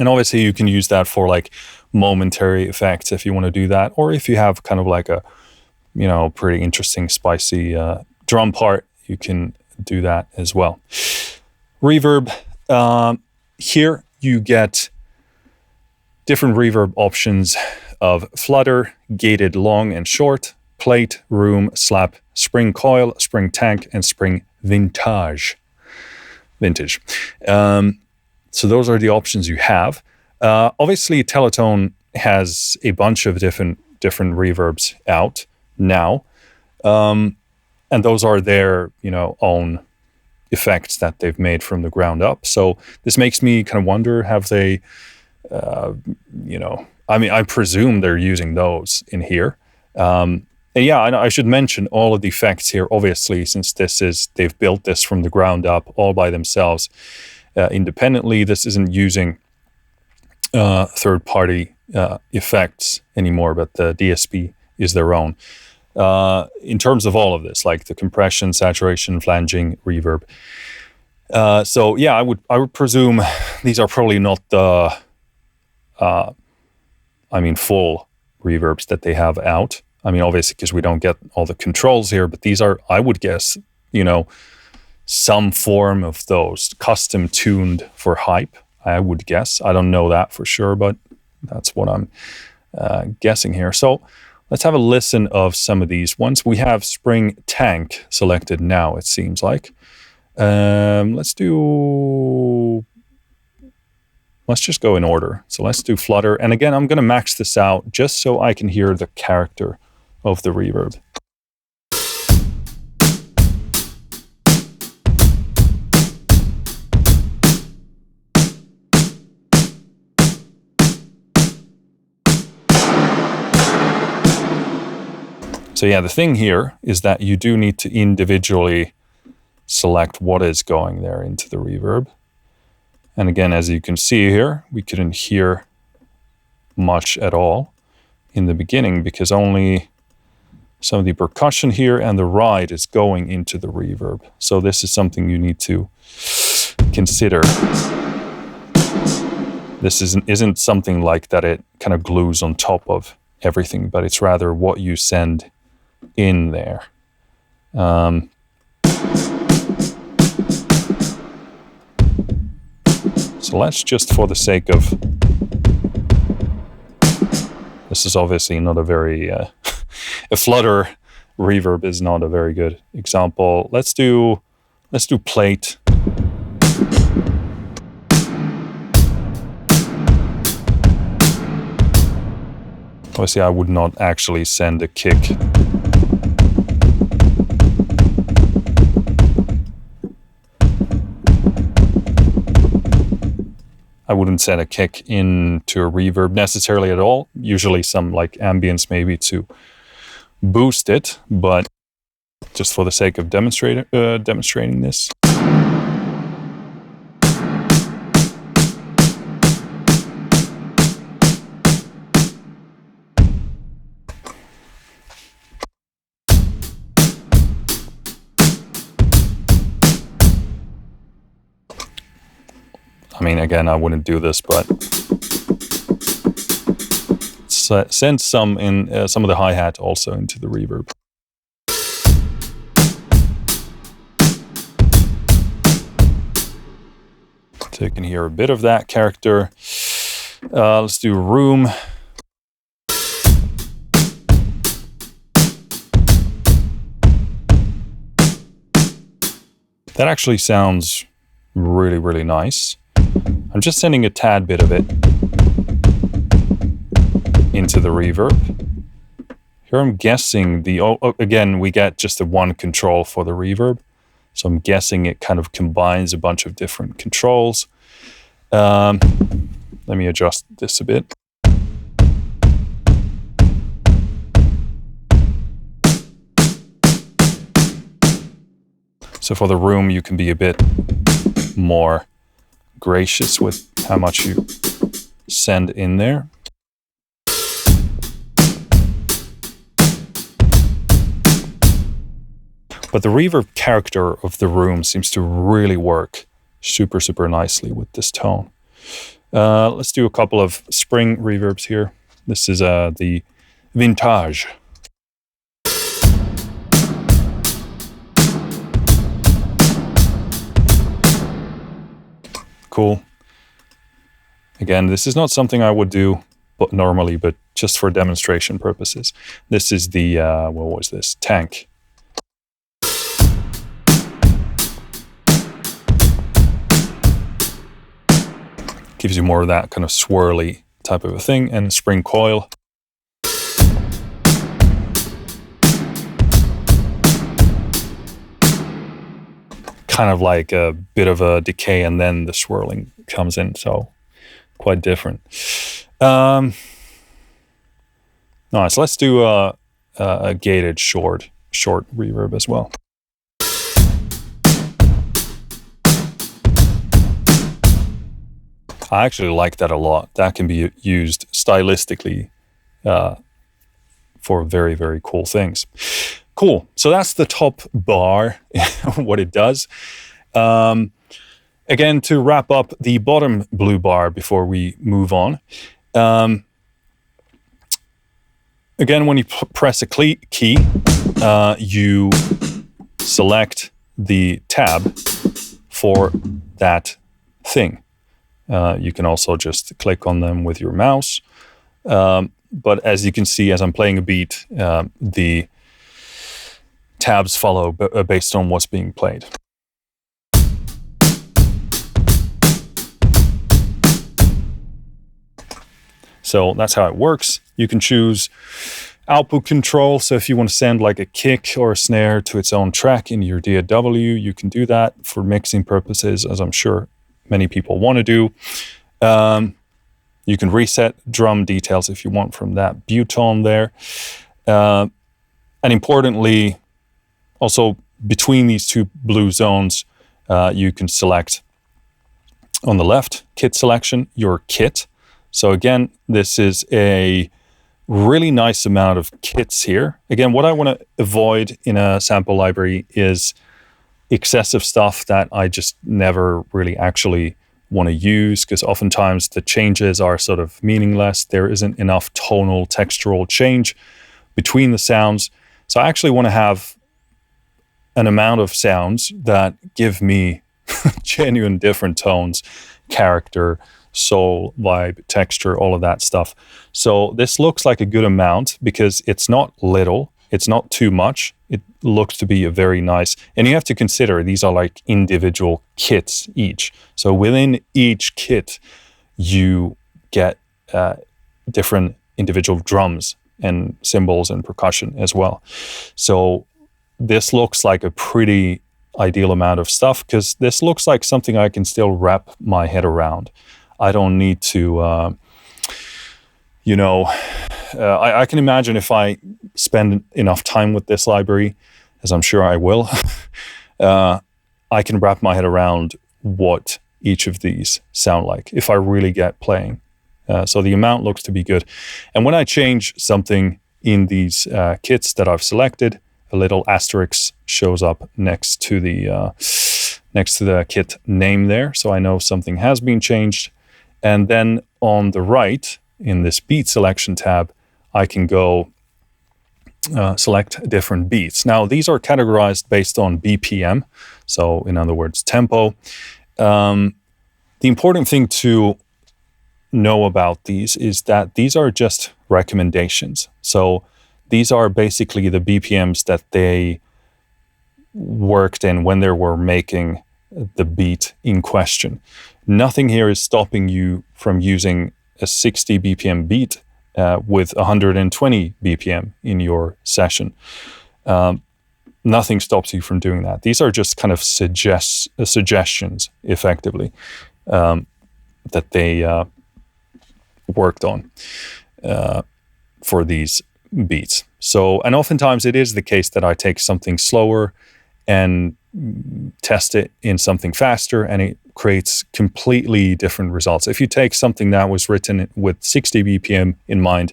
And obviously you can use that for like momentary effects if you want to do that, or if you have kind of like a, you know, pretty interesting, spicy drum part, you can do that as well. Reverb. Here you get different reverb options of flutter, gated long and short, plate, room, slap, spring coil, spring tank, and spring vintage. So those are the options you have. Obviously, Teletone has a bunch of different reverbs out now, and those are their, you know, own effects that they've made from the ground up. So this makes me kind of wonder, have they, you know, I mean, I presume they're using those in here. And yeah, I should mention all of the effects here, obviously, since they've built this from the ground up all by themselves, independently. This isn't using third-party effects anymore, but the DSP is their own. In terms of all of this, like the compression, saturation, flanging, reverb. So yeah, I would presume these are probably not the full reverbs that they have out. I mean, obviously, because we don't get all the controls here, but these are, I would guess, you know, some form of those custom tuned for hype, I would guess. I don't know that for sure, but that's what I'm guessing here. So let's have a listen of some of these ones. We have Spring Tank selected now, it seems like. Let's just go in order. So let's do flutter. And again, I'm going to max this out just so I can hear the character of the reverb. So yeah, the thing here is that you do need to individually select what is going there into the reverb. And again, as you can see here, we couldn't hear much at all in the beginning because only some of the percussion here and the ride is going into the reverb. So this is something you need to consider. This isn't something like that it kind of glues on top of everything, but it's rather what you send in there. So let's just, for the sake of, this is obviously not a very, a flutter reverb is not a very good example. Let's do plate. Obviously, I would not actually send a kick. I wouldn't send a kick into a reverb necessarily at all. Usually some like ambience maybe to boost it, but just for the sake of demonstrating this. I mean, again, I wouldn't do this, but send some in some of the hi-hat also into the reverb. So you can hear a bit of that character. Let's do room. That actually sounds really, really nice. I'm just sending a tad bit of it into the reverb. Here I'm guessing again, we get just the one control for the reverb. So I'm guessing it kind of combines a bunch of different controls. Let me adjust this a bit. So for the room, you can be a bit more gracious with how much you send in there. But the reverb character of the room seems to really work super, super nicely with this tone. Let's do a couple of spring reverbs here. This is the Vintage. Cool. Again, this is not something I would do normally, but just for demonstration purposes. This is the, what was this? Tank. Gives you more of that kind of swirly type of a thing. And spring coil. Kind of like a bit of a decay and then the swirling comes in, so quite different. Nice, let's do a gated short reverb as well. I actually like that a lot. That can be used stylistically for very, very cool things. Cool. So that's the top bar, what it does. Again, to wrap up the bottom blue bar before we move on. Again, when you press a key, you select the tab for that thing. You can also just click on them with your mouse. But as you can see, as I'm playing a beat, the tabs follow based on what's being played. So that's how it works. You can choose output control. So if you want to send like a kick or a snare to its own track in your DAW, you can do that for mixing purposes, as I'm sure many people want to do. You can reset drum details if you want from that Teletone there. And importantly, also between these two blue zones, you can select on the left, kit selection, your kit. So again, this is a really nice amount of kits here. Again, what I want to avoid in a sample library is excessive stuff that I just never really actually want to use, because oftentimes the changes are sort of meaningless. There isn't enough tonal, textural change between the sounds. So I actually want to have an amount of sounds that give me genuine different tones, character, soul, vibe, texture, all of that stuff. So this looks like a good amount because it's not little, it's not too much. It looks to be a very nice, and you have to consider these are like individual kits each. So within each kit, you get different individual drums and cymbals and percussion as well. So this looks like a pretty ideal amount of stuff because this looks like something I can still wrap my head around. I don't need to, I can imagine if I spend enough time with this library, as I'm sure I will, I can wrap my head around what each of these sound like if I really get playing. So the amount looks to be good. And when I change something in these kits that I've selected, a little asterisk shows up next to the next to the kit name there, so I know something has been changed. And then on the right, in this beat selection tab, I can go select different beats. Now, these are categorized based on BPM, so in other words, tempo. The important thing to know about these is that these are just recommendations. So these are basically the BPMs that they worked in when they were making the beat in question. Nothing here is stopping you from using a 60 BPM beat with 120 BPM in your session. Nothing stops you from doing that. These are just kind of suggestions, effectively, that they worked on for these beats. So, and oftentimes it is the case that I take something slower and test it in something faster, and it creates completely different results. If you take something that was written with 60 BPM in mind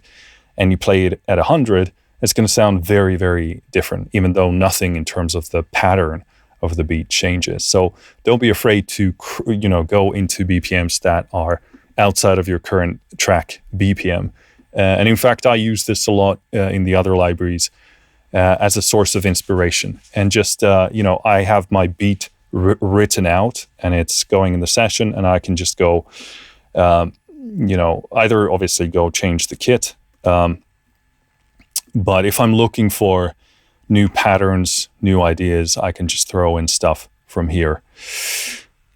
and you play it at 100, it's going to sound very, very different, even though nothing in terms of the pattern of the beat changes. So don't be afraid to, go into BPMs that are outside of your current track BPM. And in fact, I use this a lot in the other libraries as a source of inspiration. And just, I have my beat written out and it's going in the session, and I can just go, either obviously go change the kit. But if I'm looking for new patterns, new ideas, I can just throw in stuff from here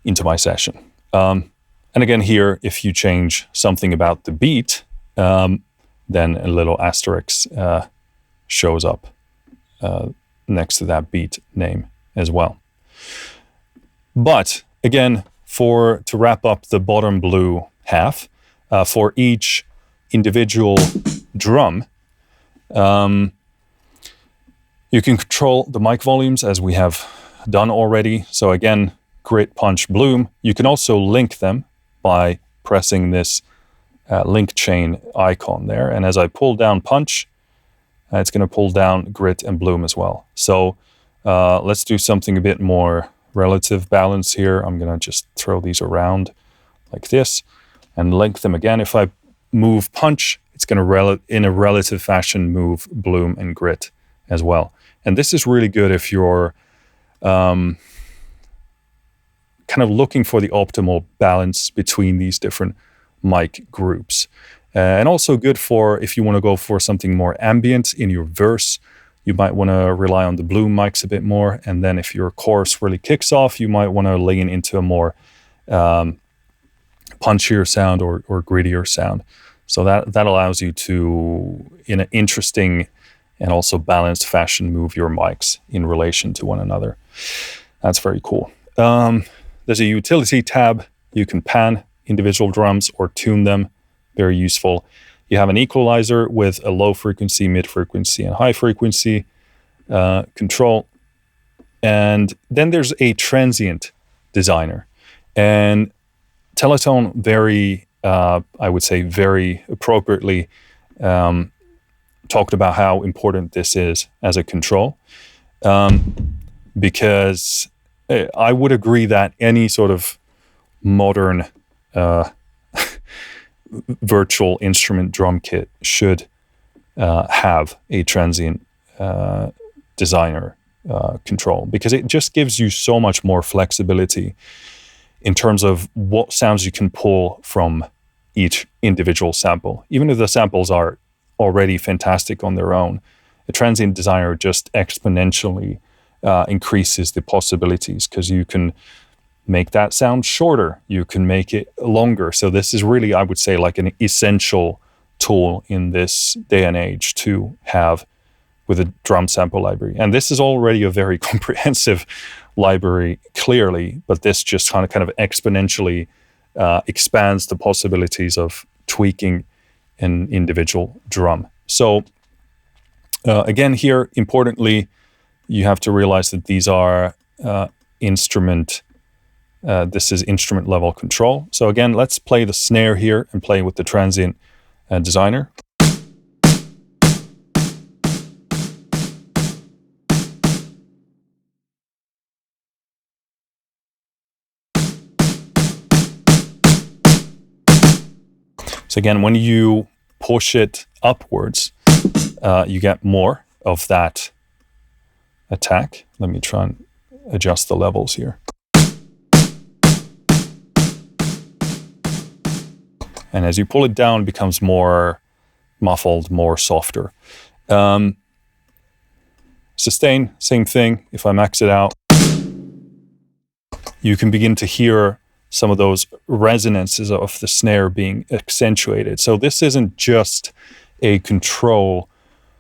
into my session. And again, here, if you change something about the beat, then a little asterisk shows up next to that beat name as well. But again, to wrap up the bottom blue half, for each individual drum, you can control the mic volumes as we have done already. So again, grit, punch, bloom. You can also link them by pressing this link chain icon there. And as I pull down punch, it's going to pull down grit and bloom as well. So let's do something a bit more relative balance here. I'm going to just throw these around like this and link them again. If I move punch, it's going to, in a relative fashion, move bloom and grit as well. And this is really good if you're kind of looking for the optimal balance between these different mic groups. And also good for if you want to go for something more ambient in your verse, you might want to rely on the bloom mics a bit more. And then if your chorus really kicks off, you might want to lean into a more punchier sound or grittier sound. So that allows you to, in an interesting and also balanced fashion, move your mics in relation to one another. That's very cool. There's a utility tab. You can pan individual drums or tune them. Very useful. You have an equalizer with a low frequency, mid frequency, and high frequency control. And then there's a Transient Designer. And Teletone I would say very appropriately talked about how important this is as a control. Because I would agree that any sort of modern virtual instrument drum kit should have a Transient Designer control, because it just gives you so much more flexibility in terms of what sounds you can pull from each individual sample. Even if the samples are already fantastic on their own, the Transient Designer just exponentially increases the possibilities, because you can make that sound shorter, you can make it longer. So this is really, I would say, like an essential tool in this day and age to have with a drum sample library. And this is already a very comprehensive library, clearly, but this just kind of exponentially expands the possibilities of tweaking an individual drum. So again, here, importantly, you have to realize that these are this is instrument level control. So again, let's play the snare here and play with the Transient Designer. So again, when you push it upwards, you get more of that attack. Let me try and adjust the levels here. And as you pull it down, it becomes more muffled, more softer. Sustain, same thing. If I max it out, you can begin to hear some of those resonances of the snare being accentuated. So this isn't just a control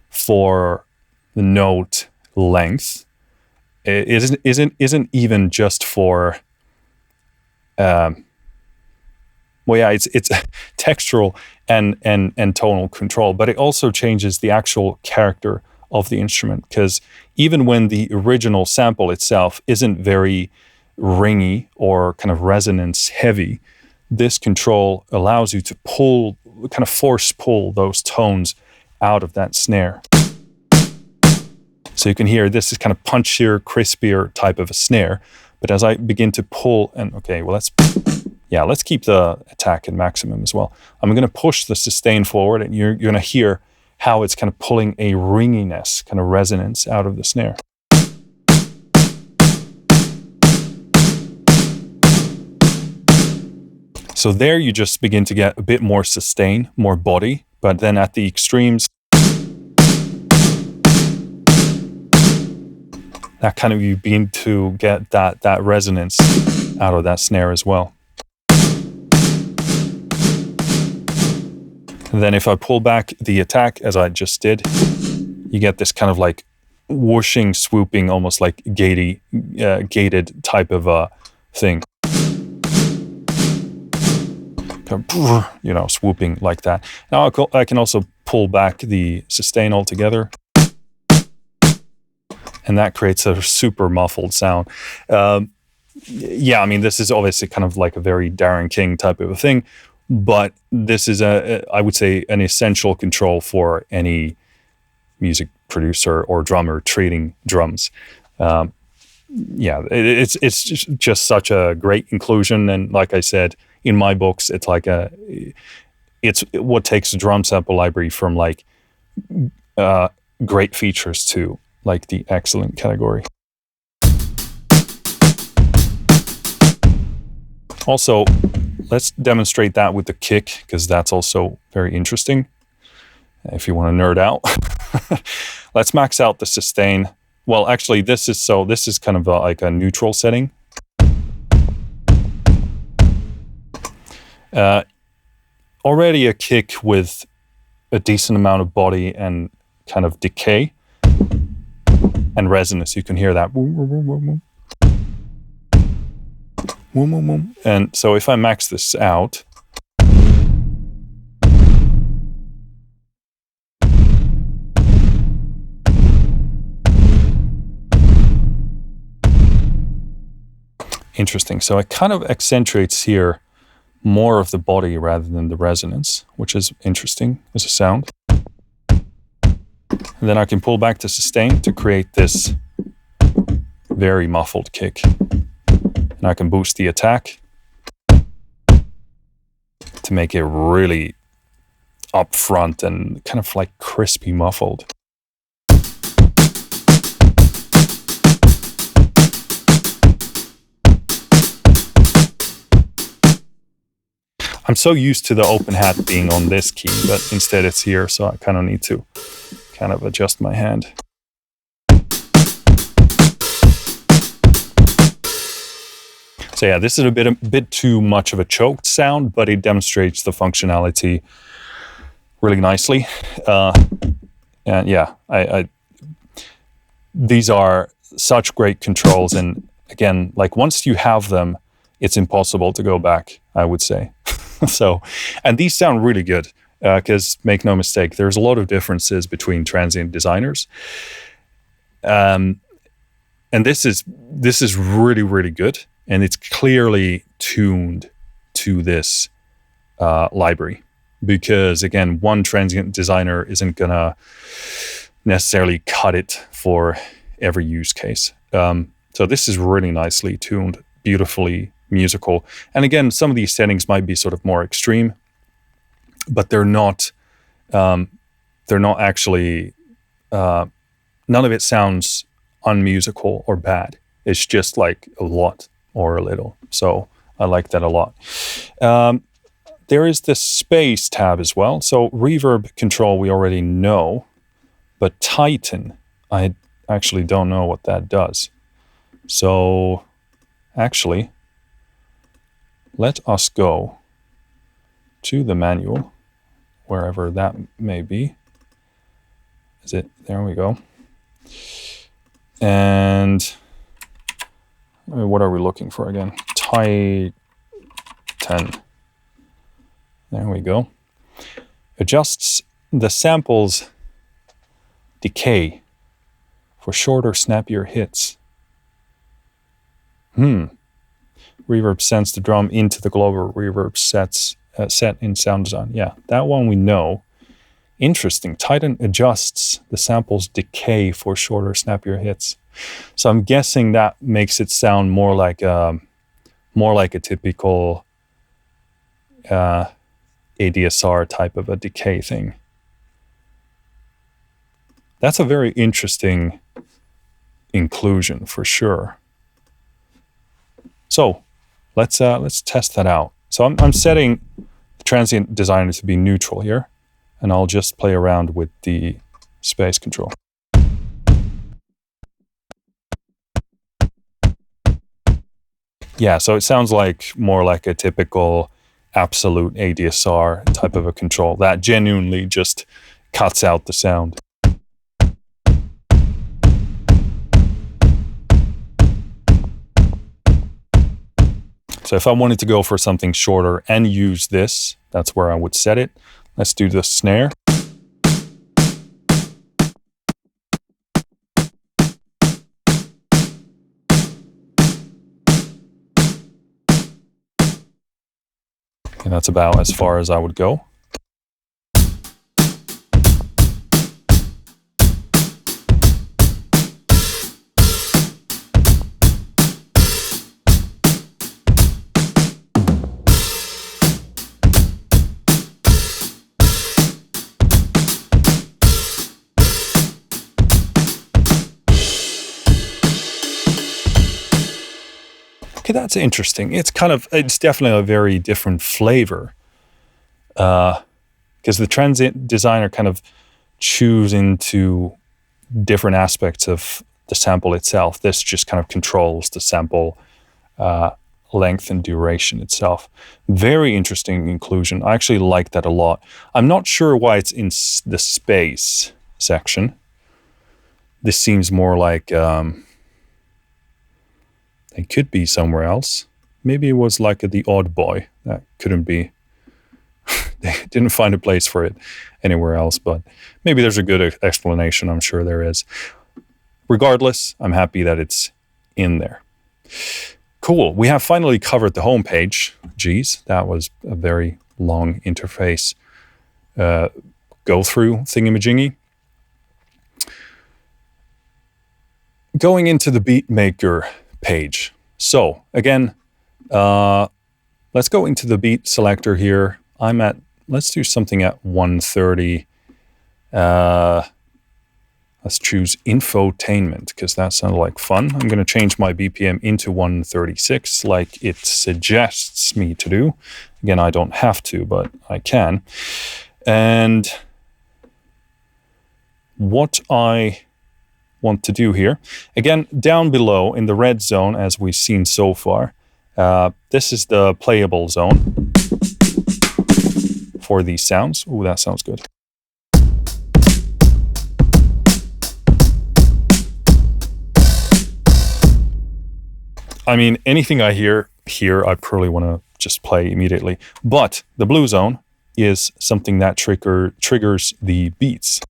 for the note length. It isn't even just for it's textural and tonal control, but it also changes the actual character of the instrument, because even when the original sample itself isn't very ringy or kind of resonance heavy, this control allows you to pull, kind of force pull those tones out of that snare. So you can hear this is kind of punchier, crispier type of a snare. But as I begin to pull, and okay, well, let's keep the attack at maximum as well. I'm going to push the sustain forward, and you're going to hear how it's kind of pulling a ringiness, kind of resonance out of the snare. So there you just begin to get a bit more sustain, more body, but then at the extremes, that kind of, you begin to get that resonance out of that snare as well. And then if I pull back the attack, as I just did, you get this kind of like whooshing, swooping, almost like gated type of thing. Kind of, swooping like that. Now I can also pull back the sustain altogether, and that creates a super muffled sound. Yeah, I mean, this is obviously kind of like a very Darren King type of a thing, but this is I would say, an essential control for any music producer or drummer treating drums. Yeah, it's just such a great inclusion, and like I said, in my books, it's like it's what takes a drum sample library from like great features to like the excellent category. Also, let's demonstrate that with the kick, because that's also very interesting if you want to nerd out. Let's max out the sustain. Well, actually, this is kind of like a neutral setting. Already a kick with a decent amount of body and kind of decay and resonance. You can hear that. And so if I max this out, interesting. So it kind of accentuates here more of the body rather than the resonance, which is interesting as a sound. And then I can pull back to sustain to create this very muffled kick. And I can boost the attack to make it really upfront and kind of like crispy muffled. I'm so used to the open hat being on this key, but instead it's here, so I kind of need to kind of adjust my hand. So yeah, this is a bit too much of a choked sound, but it demonstrates the functionality really nicely. And yeah, these are such great controls, and again, like once you have them, it's impossible to go back, I would say. So, and these sound really good, because make no mistake, there's a lot of differences between transient designers. And this is really, really good. And it's clearly tuned to this library, because again, one transient designer isn't gonna necessarily cut it for every use case. So this is really nicely tuned, beautifully musical. And again, some of these settings might be sort of more extreme. but they're not actually, none of it sounds unmusical or bad. It's just like a lot or a little. So I like that a lot. There is the space tab as well. So reverb control we already know, but Titan, I actually don't know what that does. So actually, let us go to the manual, wherever that may be. Is it? There we go. And what are we looking for again? Titan. There we go. Adjusts the sample's decay for shorter, snappier hits. Reverb sends the drum into the global reverb set in sound design. Yeah, that one we know. Interesting. Titan adjusts the sample's decay for shorter, snappier hits. So I'm guessing that makes it sound more like a typical ADSR type of a decay thing. That's a very interesting inclusion for sure. So let's test that out. So I'm setting the Transient Designer to be neutral here, and I'll just play around with the space control. Yeah, so it sounds like more like a typical absolute ADSR type of a control that genuinely just cuts out the sound. So if I wanted to go for something shorter and use this, that's where I would set it. Let's do the snare. And that's about as far as I would go. Okay, that's interesting. It's definitely a very different flavor. Because the Transient Designer kind of chews into different aspects of the sample itself. This just kind of controls the sample length and duration itself. Very interesting inclusion. I actually like that a lot. I'm not sure why it's in the space section. This seems more like it could be somewhere else. Maybe it was like the Odd Boy. That couldn't be. They didn't find a place for it anywhere else, but maybe there's a good explanation. I'm sure there is. Regardless, I'm happy that it's in there. Cool. We have finally covered the homepage. Geez, that was a very long interface go through thingamajiggy. Going into the Beatmaker page. So again, let's go into the beat selector here. Let's do something at 130. Let's choose infotainment because that sounded like fun. I'm going to change my BPM into 136 like it suggests me to do. Again, I don't have to, but I can. And what I want to do here, again, down below in the red zone, as we've seen so far, this is the playable zone for these sounds. Ooh, that sounds good. I mean, anything I hear here, I probably want to just play immediately. But the blue zone is something that triggers the beats.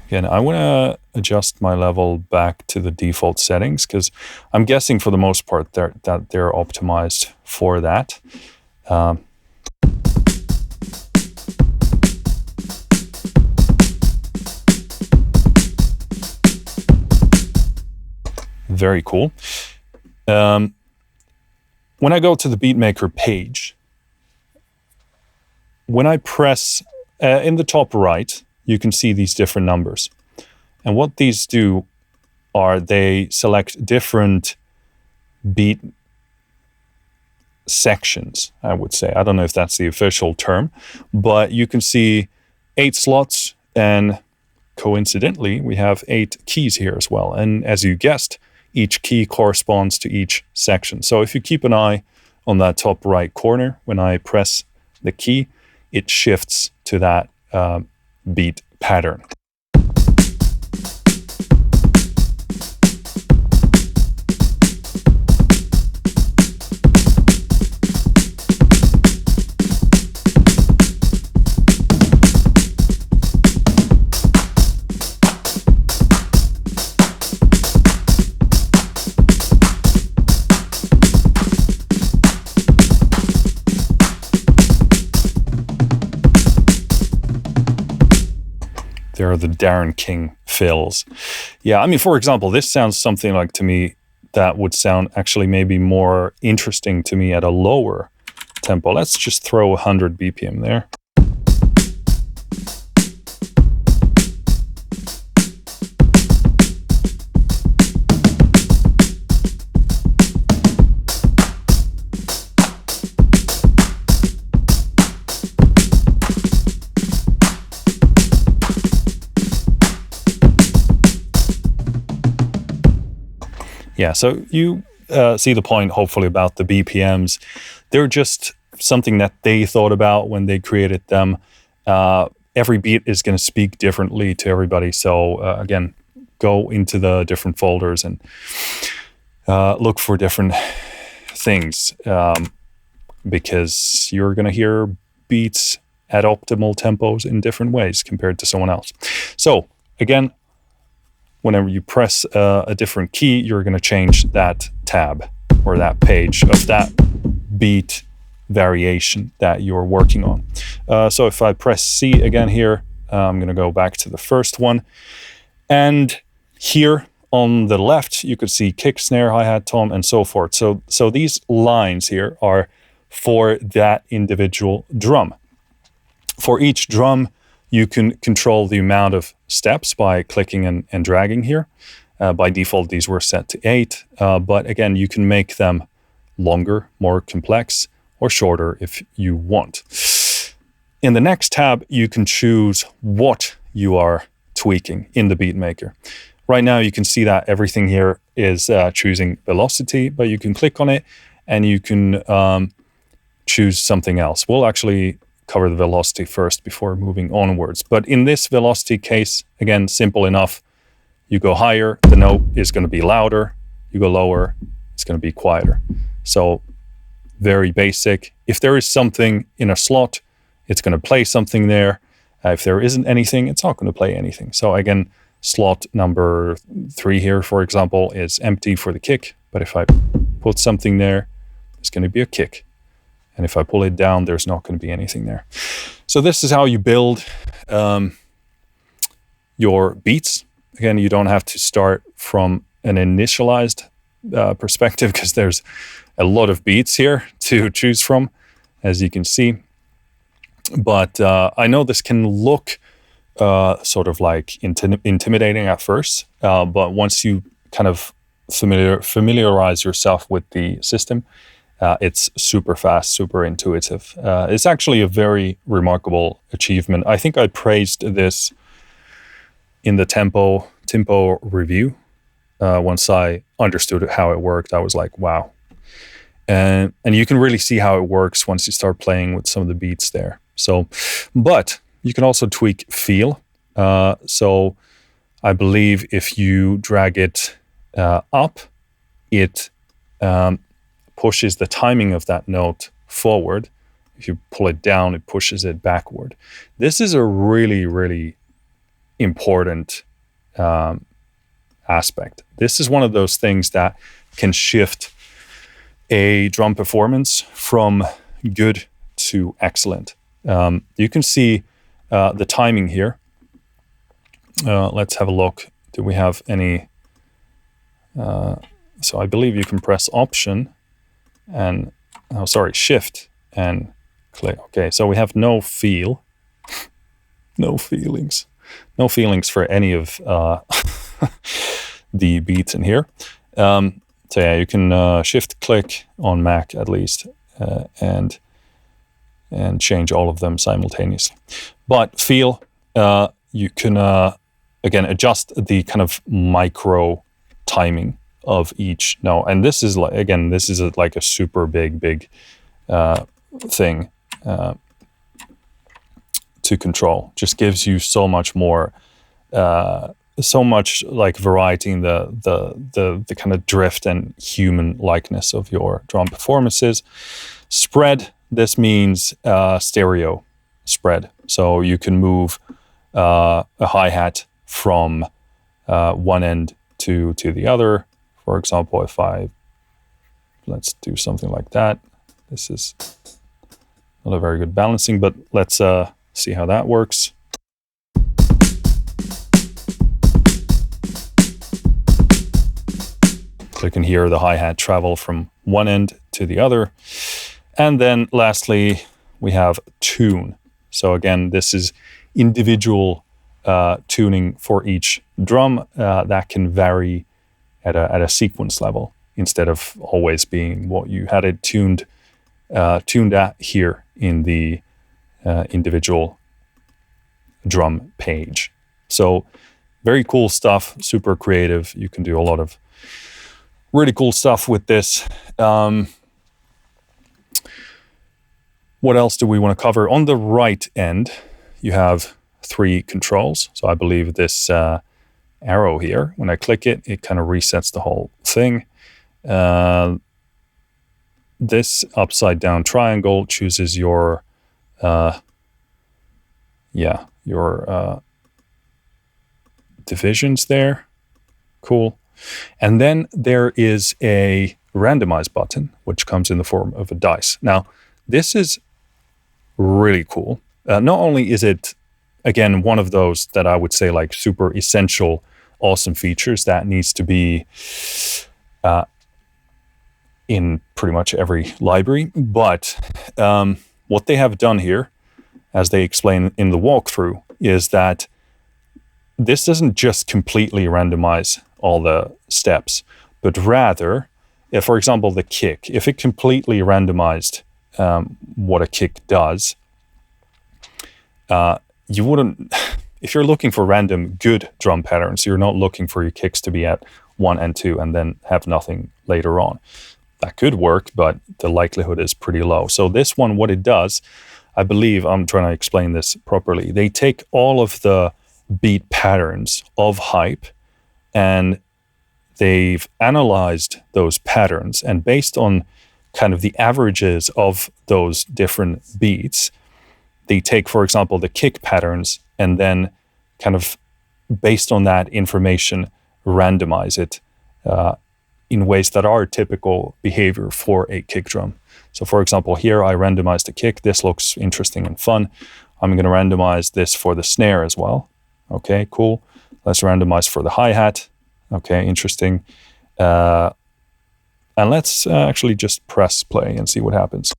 Again, I want to adjust my level back to the default settings because I'm guessing for the most part that they're optimized for that. Very cool. when I go to the Beatmaker page, when I press in the top right, you can see these different numbers. And what these do are they select different beat sections, I would say. I don't know if that's the official term, but you can see 8 slots, and coincidentally, we have 8 keys here as well. And as you guessed, each key corresponds to each section. So if you keep an eye on that top right corner, when I press the key, it shifts to that beat pattern. There are the Darren King fills. Yeah, I mean, for example, this sounds something like to me that would sound actually maybe more interesting to me at a lower tempo. Let's just throw 100 BPM there. Yeah, so you see the point, hopefully, about the BPMs. They're just something that they thought about when they created them. Every beat is going to speak differently to everybody. So again, go into the different folders and look for different things, because you're going to hear beats at optimal tempos in different ways compared to someone else. So again, whenever you press a different key, you're going to change that tab or that page of that beat variation that you're working on. So if I press C again here, I'm going to go back to the first one. And here on the left, you could see kick, snare, hi-hat, tom, and so forth. So these lines here are for that individual drum. For each drum, you can control the amount of steps by clicking and dragging here. By default, these were set to 8. But again, you can make them longer, more complex, or shorter if you want. In the next tab, you can choose what you are tweaking in the Beatmaker. Right now, you can see that everything here is choosing velocity, but you can click on it and you can choose something else. We'll actually cover the velocity first before moving onwards. But in this velocity case, again, simple enough. You go higher, the note is going to be louder. You go lower, it's going to be quieter. So very basic. If there is something in a slot, it's going to play something there. If there isn't anything, it's not going to play anything. So again, slot number 3 here, for example, is empty for the kick. But if I put something there, it's going to be a kick. And if I pull it down, there's not going to be anything there. So this is how you build your beats. Again, you don't have to start from an initialized perspective because there's a lot of beats here to choose from, as you can see. But I know this can look sort of like intimidating at first, but once you kind of familiarize yourself with the system, it's super fast, super intuitive. It's actually a very remarkable achievement. I think I praised this in the tempo review. Once I understood how it worked, I was like, wow. And you can really see how it works once you start playing with some of the beats there. So, but you can also tweak feel. So I believe if you drag it up, it pushes the timing of that note forward. If you pull it down, it pushes it backward. This is a really, really important aspect. This is one of those things that can shift a drum performance from good to excellent. You can see the timing here. Let's have a look. Do we have any? So I believe you can press Option and, oh, sorry, Shift and click. Okay, so we have no feel, no feelings, no feelings for any of the beats in here. So yeah, you can Shift click on Mac at least, and change all of them simultaneously. But feel, you can again adjust the kind of micro timing of each note, and this is like, again, this is like a super big thing to control. Just gives you so much more, so much like variety in the kind of drift and human likeness of your drum performances. Spread, this means stereo spread. So you can move a hi-hat from one end to the other. For example, if let's do something like that. This is not a very good balancing, but let's see how that works. So you can hear the hi-hat travel from one end to the other. And then lastly, we have tune. So again, this is individual tuning for each drum that can vary at a sequence level instead of always being what you had it tuned at here in the individual drum page. So very cool stuff, super creative. You can do a lot of really cool stuff with this. What else do we want to cover? On the right end, you have 3 controls. So I believe this arrow here, when I click it, it kind of resets the whole thing. This upside down triangle chooses your divisions there. Cool. And then there is a randomize button, which comes in the form of a dice. Now, this is really cool. Not only is it, again, one of those that I would say like super essential, awesome features that needs to be in pretty much every library, but what they have done here, as they explain in the walkthrough, is that this doesn't just completely randomize all the steps, but rather, if, for example, the kick, if it completely randomized what a kick does, you wouldn't, if you're looking for random good drum patterns, you're not looking for your kicks to be at 1 and 2 and then have nothing later on. That could work, but the likelihood is pretty low. So this one, what it does, I believe, I'm trying to explain this properly, they take all of the beat patterns of hype and they've analyzed those patterns, and based on kind of the averages of those different beats, they take, for example, the kick patterns and then kind of based on that information randomize it in ways that are typical behavior for a kick drum. So for example, here I randomized the kick. This looks interesting and fun. I'm going to randomize this for the snare as well. Okay, cool. Let's randomize for the hi-hat. Okay, interesting. And let's actually just press play and see what happens.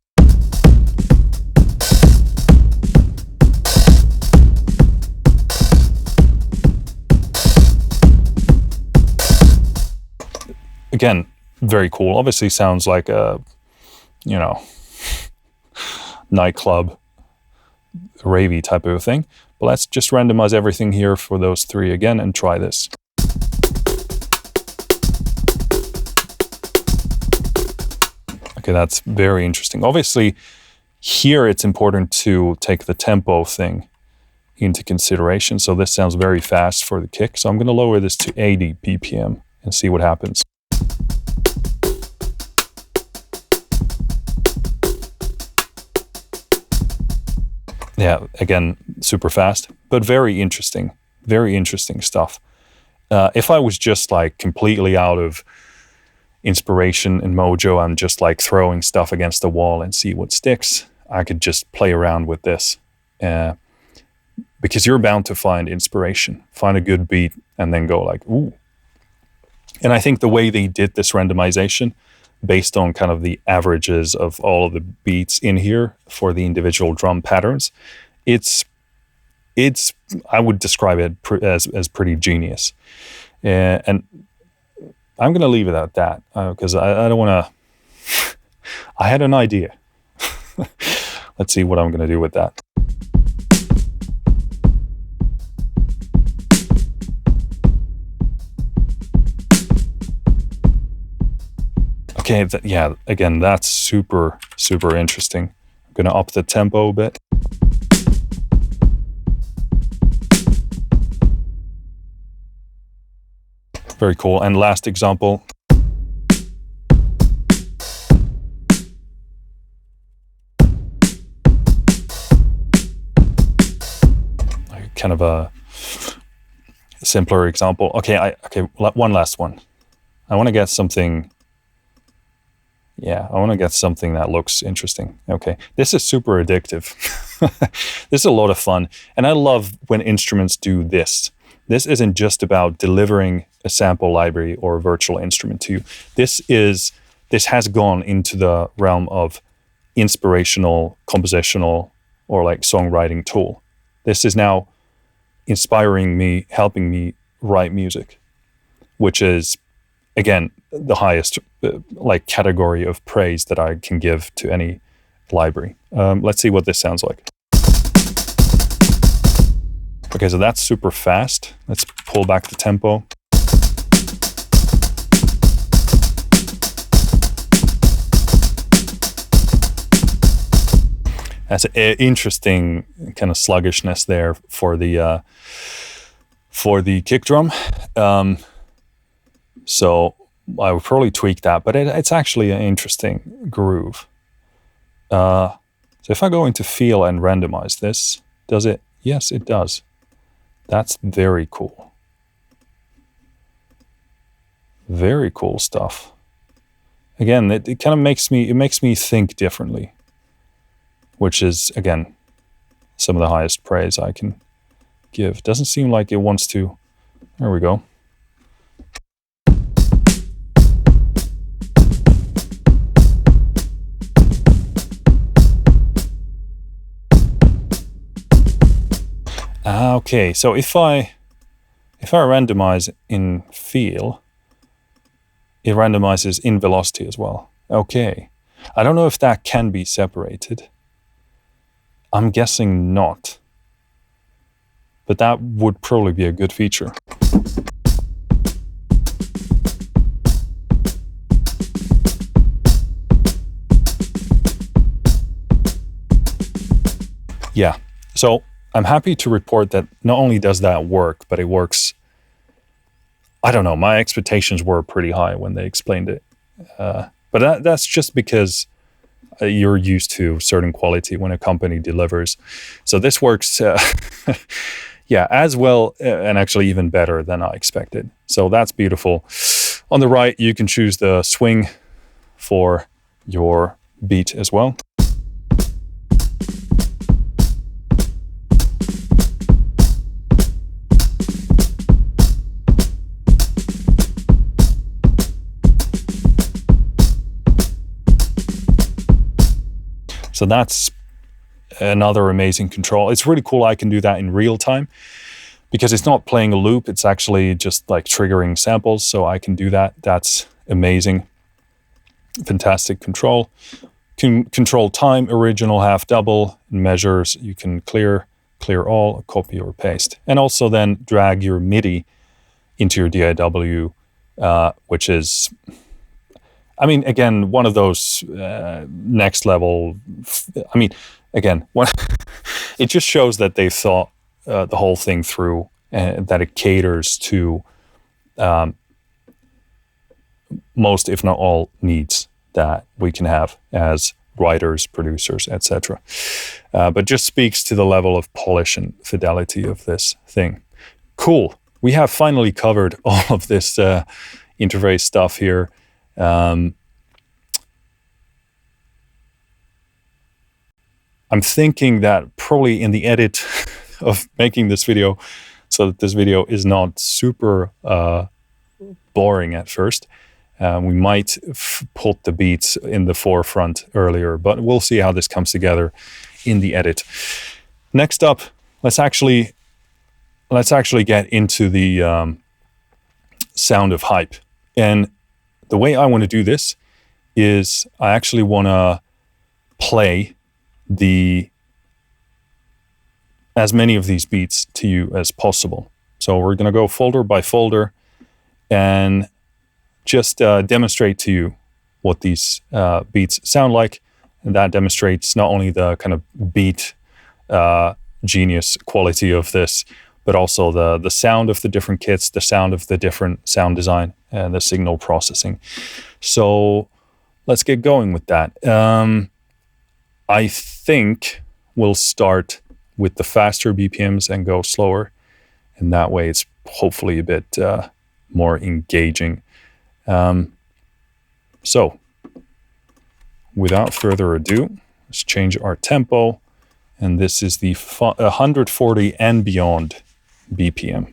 Again, very cool. Obviously sounds like a, you know, nightclub, ravey type of a thing. But let's just randomize everything here for those 3 again and try this. Okay, that's very interesting. Obviously, here it's important to take the tempo thing into consideration. So this sounds very fast for the kick. So I'm going to lower this to 80 BPM and see what happens. Yeah, again, super fast, but very interesting stuff. If I was just like completely out of inspiration and mojo, I'm just like throwing stuff against the wall and see what sticks, I could just play around with this. Because you're bound to find inspiration, find a good beat, and then go like, ooh. And I think the way they did this randomization, based on kind of the averages of all of the beats in here for the individual drum patterns. It's I would describe it as pretty genius. And I'm going to leave it at that because I don't want to. I had an idea. Let's see what I'm going to do with that. Okay, yeah, again, that's super, super interesting. I'm going to up the tempo a bit. Very cool. And last example. Kind of a simpler example. Okay, one last one. I want to get something. Yeah, I want to get something that looks interesting. Okay, this is super addictive. This is a lot of fun. And I love when instruments do this. This isn't just about delivering a sample library or a virtual instrument to you. This has gone into the realm of inspirational, compositional, or like songwriting tool. This is now inspiring me, helping me write music, which is, again, the highest like category of praise that I can give to any library. Let's see what this sounds like. Okay, so that's super fast. Let's pull back the tempo. That's an interesting kind of sluggishness there for the kick drum. So I would probably tweak that, but it's actually an interesting groove. So if I go into feel and randomize this, does it? Yes, it does. That's very cool. Very cool stuff. Again, it kind of makes me think differently, which is, again, some of the highest praise I can give. Doesn't seem like it wants to. There we go. Okay, so if I randomize in feel, it randomizes in velocity as well. Okay. I don't know if that can be separated. I'm guessing not. But that would probably be a good feature. Yeah, so I'm happy to report that not only does that work, but it works. I don't know, my expectations were pretty high when they explained it. But that's just because you're used to certain quality when a company delivers. So this works, yeah, as well and actually even better than I expected. So that's beautiful. On the right, you can choose the swing for your beat as well. So that's another amazing control. It's really cool I can do that in real time because it's not playing a loop. It's actually just like triggering samples. So I can do that. That's amazing. Fantastic control. Can control time, original, half double, measures. You can clear all, copy or paste. And also then drag your MIDI into your DAW, which is, I mean, again, one of those next level. I mean, again, it just shows that they thought the whole thing through, that it caters to most, if not all, needs that we can have as writers, producers, etc. But just speaks to the level of polish and fidelity of this thing. Cool. We have finally covered all of this interface stuff here. I'm thinking that probably in the edit of making this video, so that this video is not super boring at first, We might put the beats in the forefront earlier, but we'll see how this comes together in the edit. Next up, let's actually get into the sound of hype. And the way I want to do this is I actually want to play as many of these beats to you as possible. So we're going to go folder by folder and just demonstrate to you what these beats sound like. And that demonstrates not only the kind of beat genius quality of this, but also the sound of the different kits, the sound of the different sound design, and the signal processing. So let's get going with that. I think we'll start with the faster BPMs and go slower. And that way it's hopefully a bit more engaging. So without further ado, let's change our tempo. And this is the 140 and beyond BPM.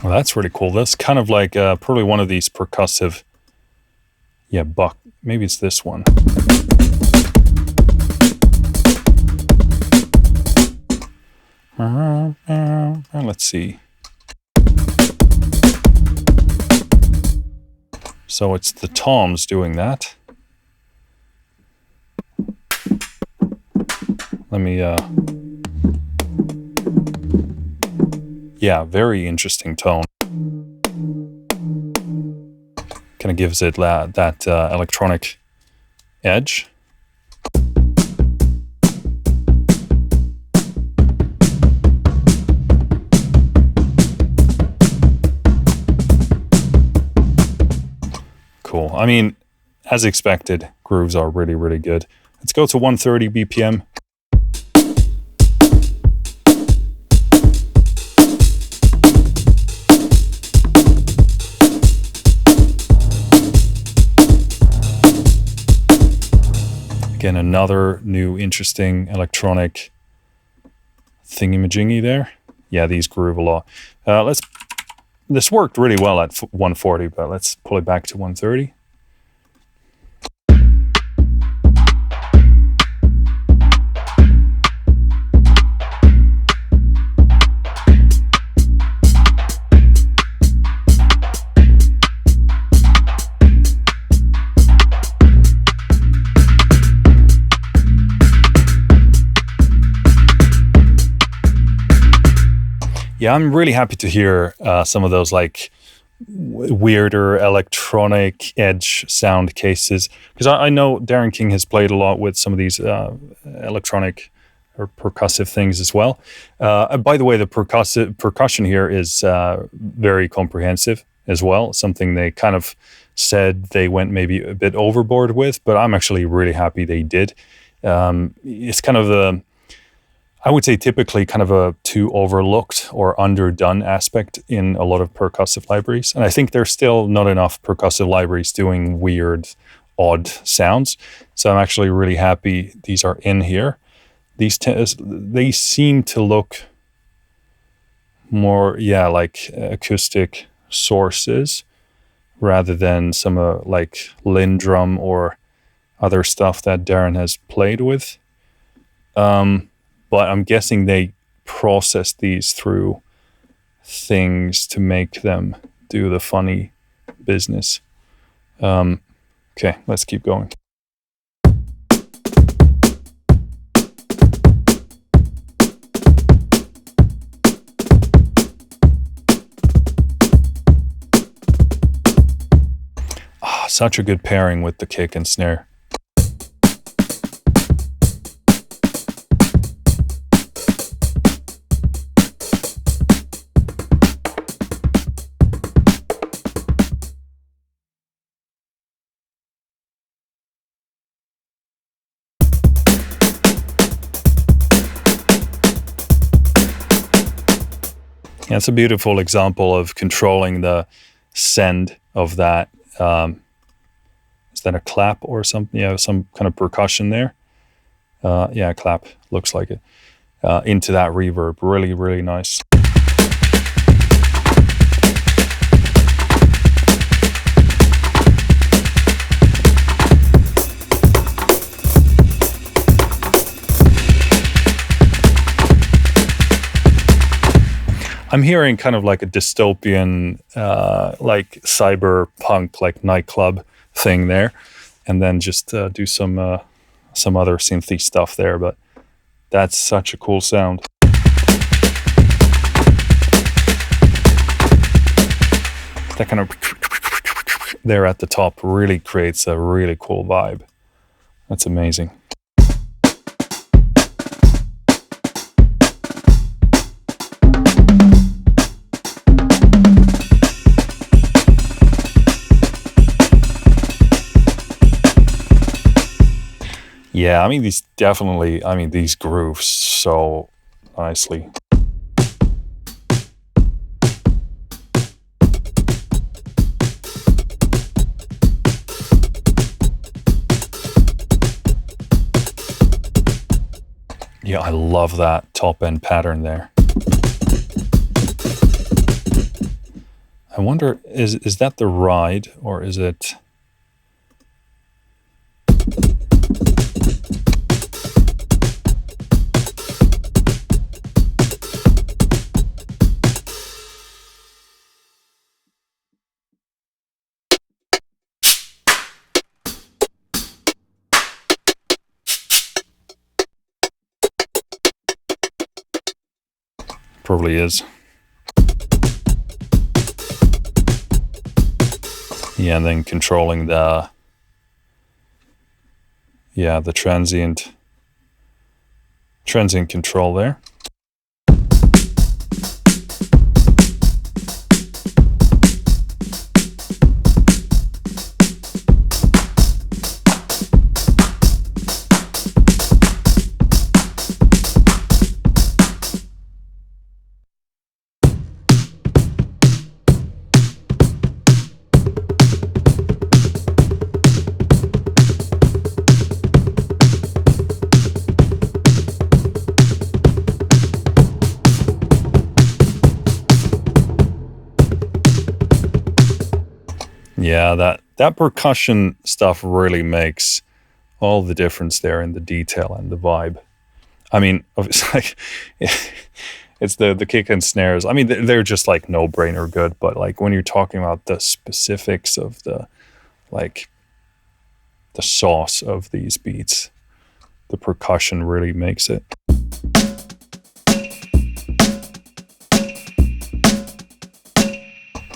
Well, that's really cool. That's kind of like probably one of these percussive, buck. Maybe it's this one. Let's see. So it's the toms doing that. Let me, very interesting tone. Kind of gives it that electronic edge. Cool. I mean, as expected, grooves are really, really good. Let's go to 130 BPM. Again, another new interesting electronic thingy-majingy there. Yeah, these groove a lot. This worked really well at 140, but let's pull it back to 130. Yeah, I'm really happy to hear some of those like weirder electronic edge sound cases, because I know Darren King has played a lot with some of these electronic or percussive things as well. And by the way, the percussion here is very comprehensive as well. Something they kind of said they went maybe a bit overboard with, but I'm actually really happy they did. It's kind of I would say typically kind of a too overlooked or underdone aspect in a lot of percussive libraries. And I think there's still not enough percussive libraries doing weird, odd sounds. So I'm actually really happy these are in here. They seem to look more, like acoustic sources rather than some like Lindrum or other stuff that Darren has played with. But I'm guessing they process these through things to make them do the funny business. Okay, let's keep going. Such a good pairing with the kick and snare. Yeah, it's a beautiful example of controlling the send of that. Is that a clap or something? Yeah, some kind of percussion there. Yeah, clap, looks like it. Into that reverb, really, really nice. I'm hearing kind of like a dystopian, like cyberpunk, like nightclub thing there, and then just do some other synthy stuff there. But that's such a cool sound. That kind of there at the top really creates a really cool vibe. That's amazing. Yeah, I mean, these grooves so nicely. Yeah, I love that top end pattern there. I wonder, is that the ride or is it... Probably is. Yeah, and then controlling the transient control there. Yeah, that percussion stuff really makes all the difference there in the detail and the vibe. I mean, obviously, it's the kick and snares. I mean, they're just like no-brainer good, but like when you're talking about the specifics of the sauce of these beats, the percussion really makes it.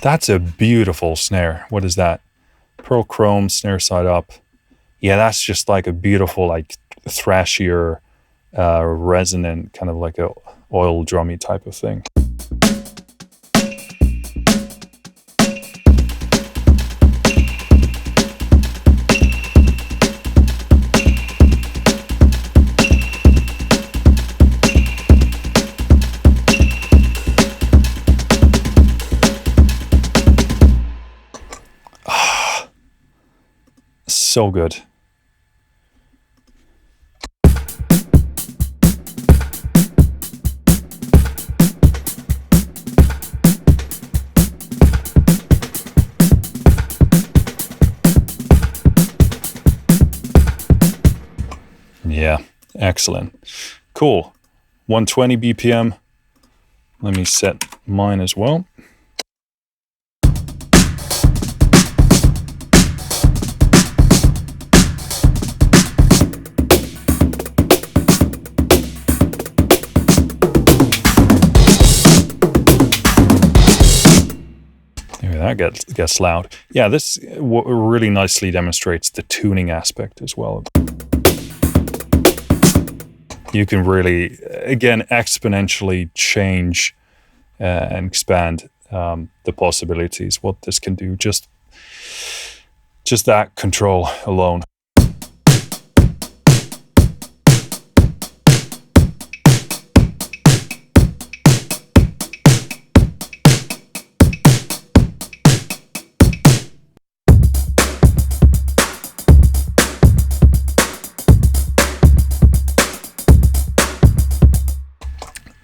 That's a beautiful snare. What is that? Pearl chrome, snare side up. Yeah, that's just like a beautiful, like thrashier, resonant, kind of like a oil drummy type of thing. So good. Yeah, excellent. Cool. 120 BPM. Let me set mine as well. That gets loud. Yeah, this really nicely demonstrates the tuning aspect as well. You can really, again, exponentially change and expand the possibilities, what this can do, just that control alone.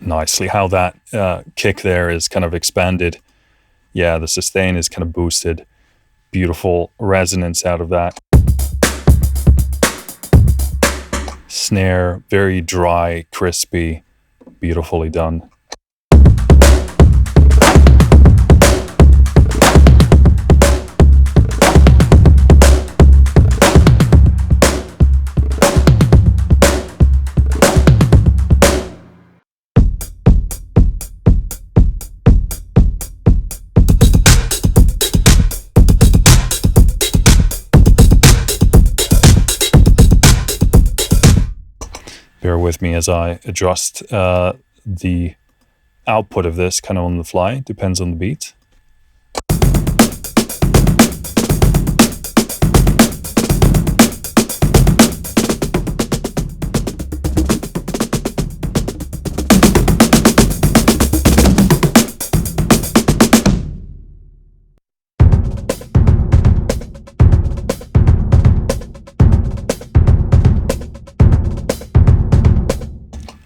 Nicely how that kick there is kind of expanded. Yeah, the sustain is kind of boosted. Beautiful resonance out of that. Snare, very dry, crispy, beautifully done. Bear with me as I adjust the output of this kind of on the fly, depends on the beat.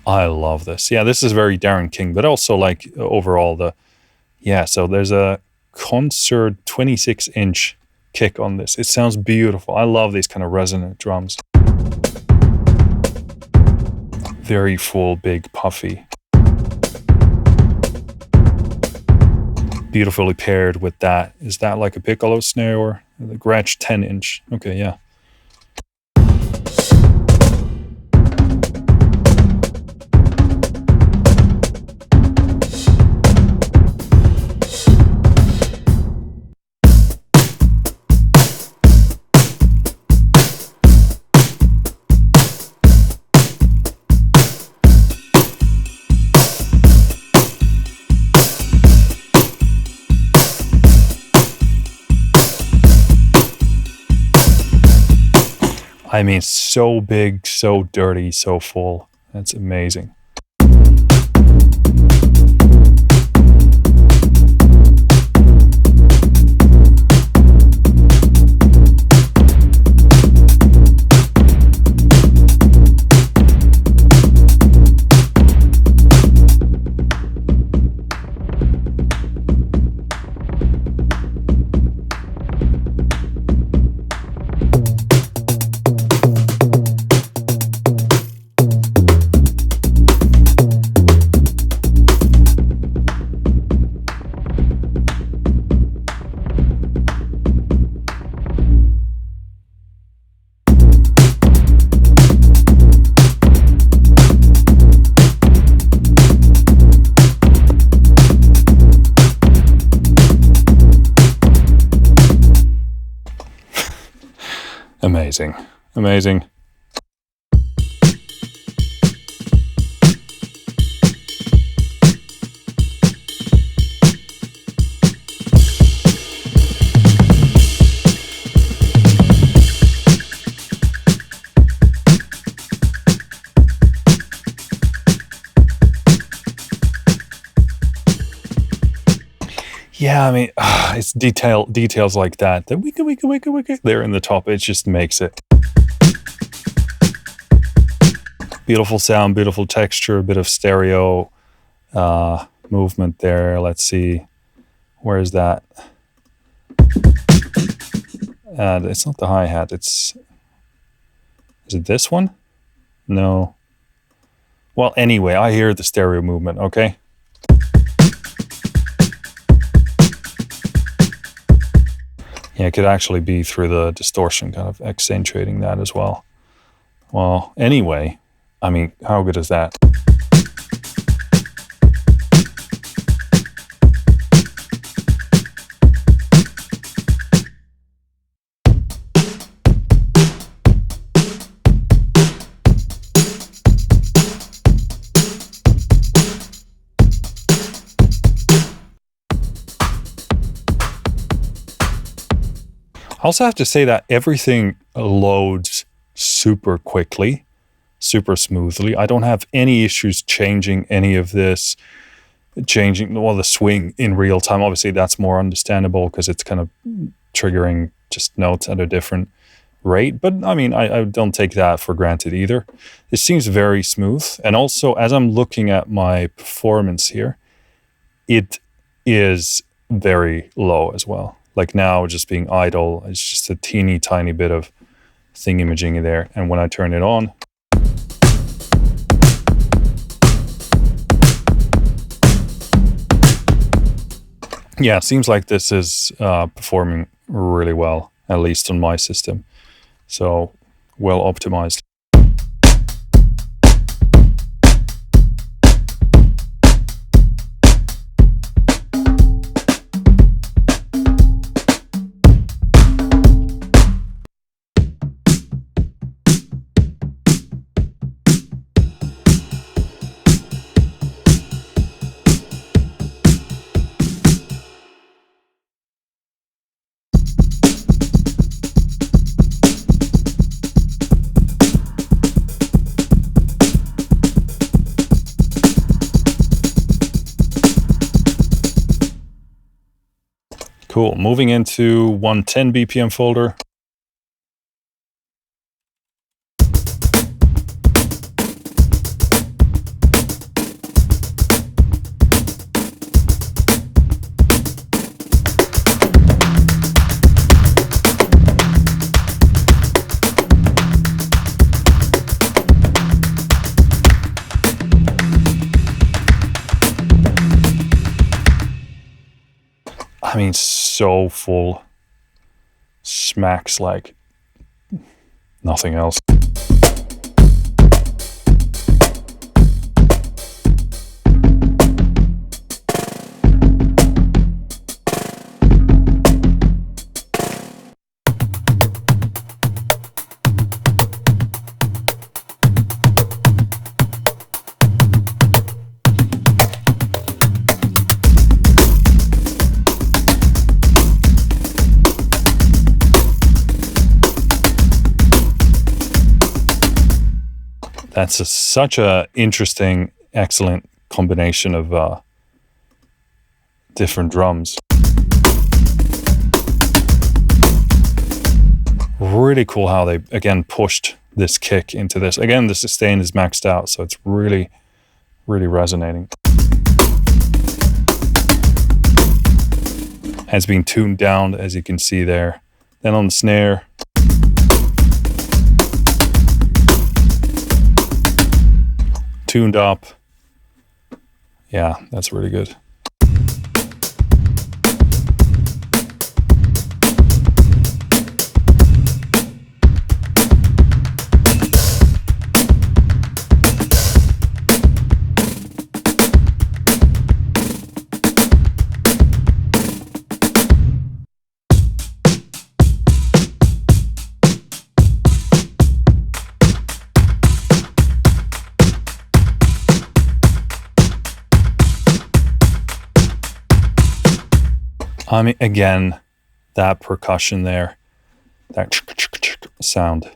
I love this. Yeah, this is very Darren King, but also like overall so there's a concert 26-inch kick on this. It sounds beautiful. I love these kind of resonant drums. Very full, big, puffy. Beautifully paired with that. Is that like a piccolo snare or the Gretsch 10-inch? Okay, yeah. I mean, so big, so dirty, so full. That's amazing. Amazing. Amazing. Yeah, I mean, it's details like that. The wicka there in the top, it just makes it. Beautiful sound, beautiful texture, a bit of stereo movement there. Let's see, where is that? It's not the hi-hat. Is it this one? No. Well, anyway, I hear the stereo movement. Okay. Yeah, it could actually be through the distortion, kind of accentuating that as well. Well, anyway, I mean, how good is that? I also have to say that everything loads super quickly, super smoothly. I don't have any issues changing any of this, changing the swing in real time. Obviously, that's more understandable because it's kind of triggering just notes at a different rate. But I mean, I don't take that for granted either. It seems very smooth. And also, as I'm looking at my performance here, it is very low as well. Like now, just being idle, it's just a teeny tiny bit of thingamajiggy there. And when I turn it on, yeah, it seems like this is performing really well, at least on my system. So well optimized. Cool. Moving into 110 BPM folder. I mean, so full. Smacks like nothing else. That's such a interesting, excellent combination of different drums. Really cool how they, again, pushed this kick into this. Again, the sustain is maxed out, so it's really, really resonating. And it's being tuned down, as you can see there. Then on the snare, tuned up. Yeah, that's really good. I mean, again, that percussion there, that sound.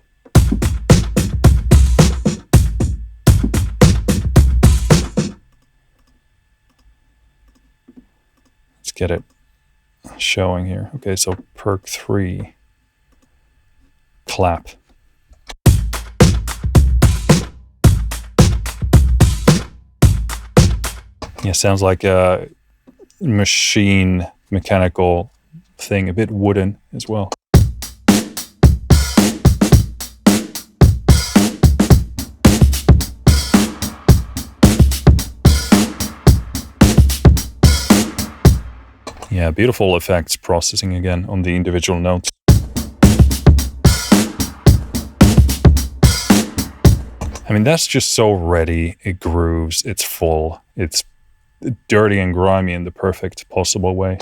Let's get it showing here. Okay, so perk 3, clap. Yeah, sounds like a mechanical thing, a bit wooden as well. Yeah, beautiful effects processing again on the individual notes. I mean, that's just so ready. It grooves, it's full, it's dirty and grimy in the perfect possible way.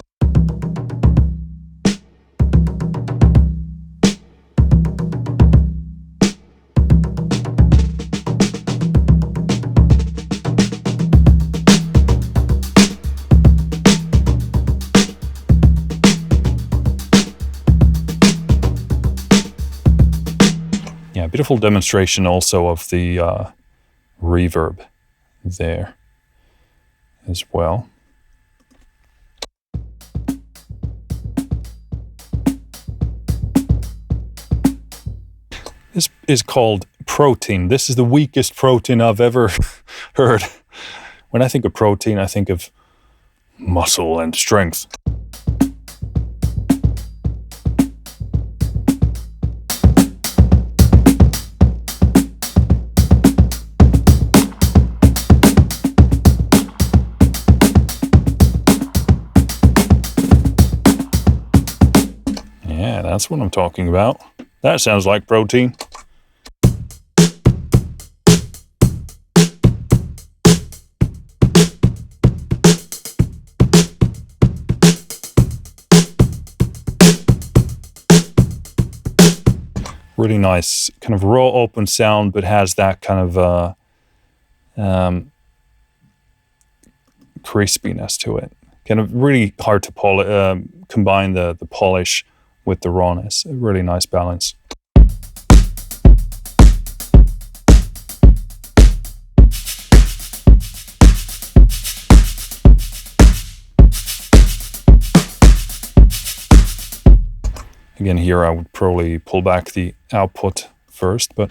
Yeah, beautiful demonstration also of the reverb there as well. This is called protein. This is the weakest protein I've ever heard. When I think of protein, I think of muscle and strength. Yeah, that's what I'm talking about. That sounds like protein. Really nice, kind of raw open sound, but has that kind of crispiness to it. Kind of really hard to combine the polish with the rawness. A really nice balance. Again, here I would probably pull back the output first, but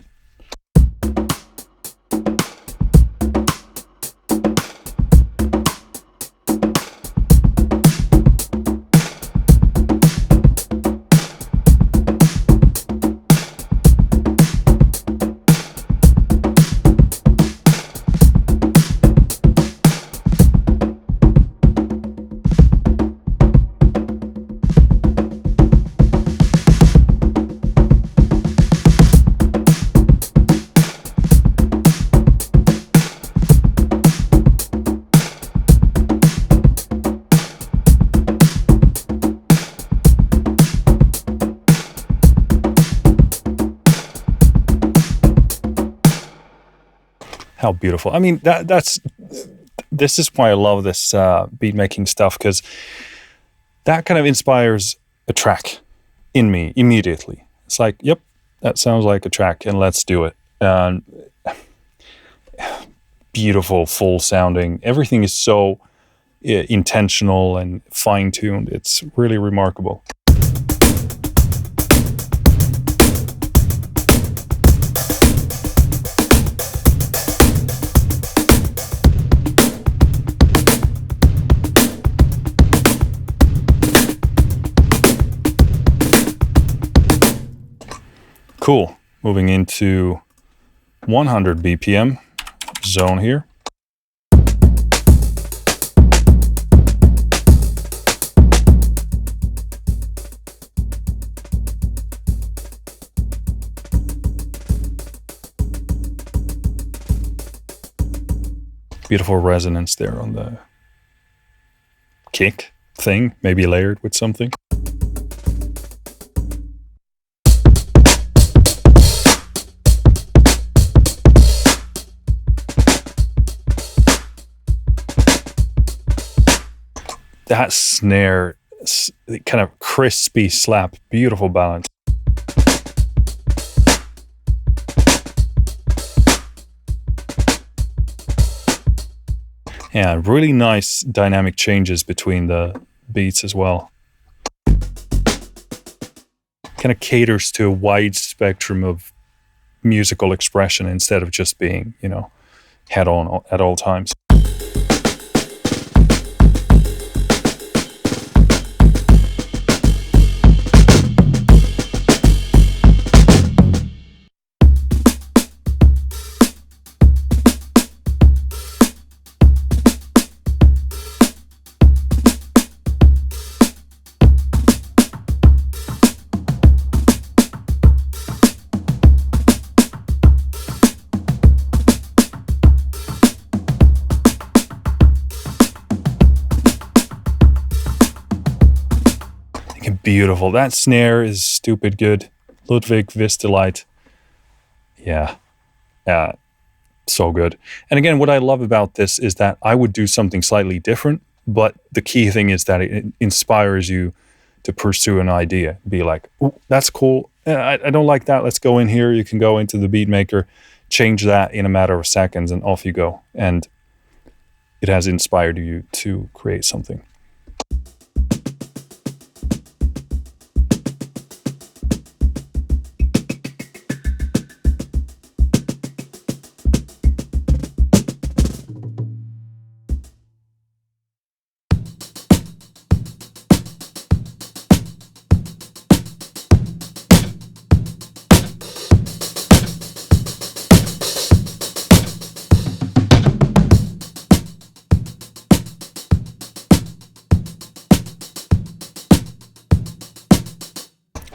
how beautiful. I mean, this is why I love this beat making stuff, because that kind of inspires a track in me immediately. It's like, yep, that sounds like a track, and let's do it. Beautiful, full sounding. Everything is so intentional and fine-tuned. It's really remarkable. Cool. Moving into 100 BPM zone here. Beautiful resonance there on the kick thing, maybe layered with something. That snare kind of crispy slap. Beautiful balance. Yeah, really nice dynamic changes between the beats as well. Kind of caters to a wide spectrum of musical expression instead of just being, you know, head on at all times. Beautiful. That snare is stupid good. Ludwig Vistelite. Yeah. So good. And again, what I love about this is that I would do something slightly different, but the key thing is that it inspires you to pursue an idea. Be like, oh, that's cool. I don't like that. Let's go in here. You can go into the Beatmaker, change that in a matter of seconds, and off you go. And it has inspired you to create something.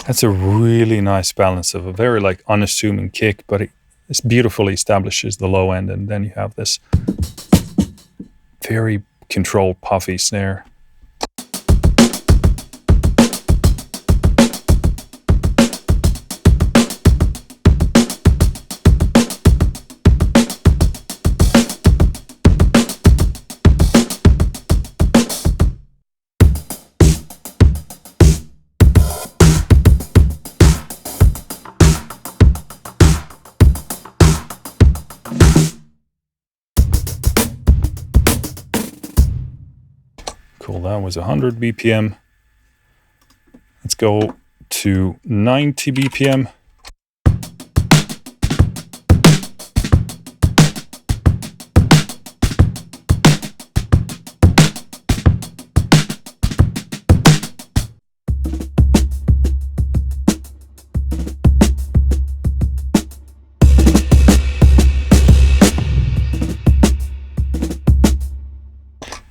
That's a really nice balance of a very like unassuming kick, but it beautifully establishes the low end, and then you have this very controlled puffy snare. Cool, that was 100 BPM. Let's go to 90 BPM.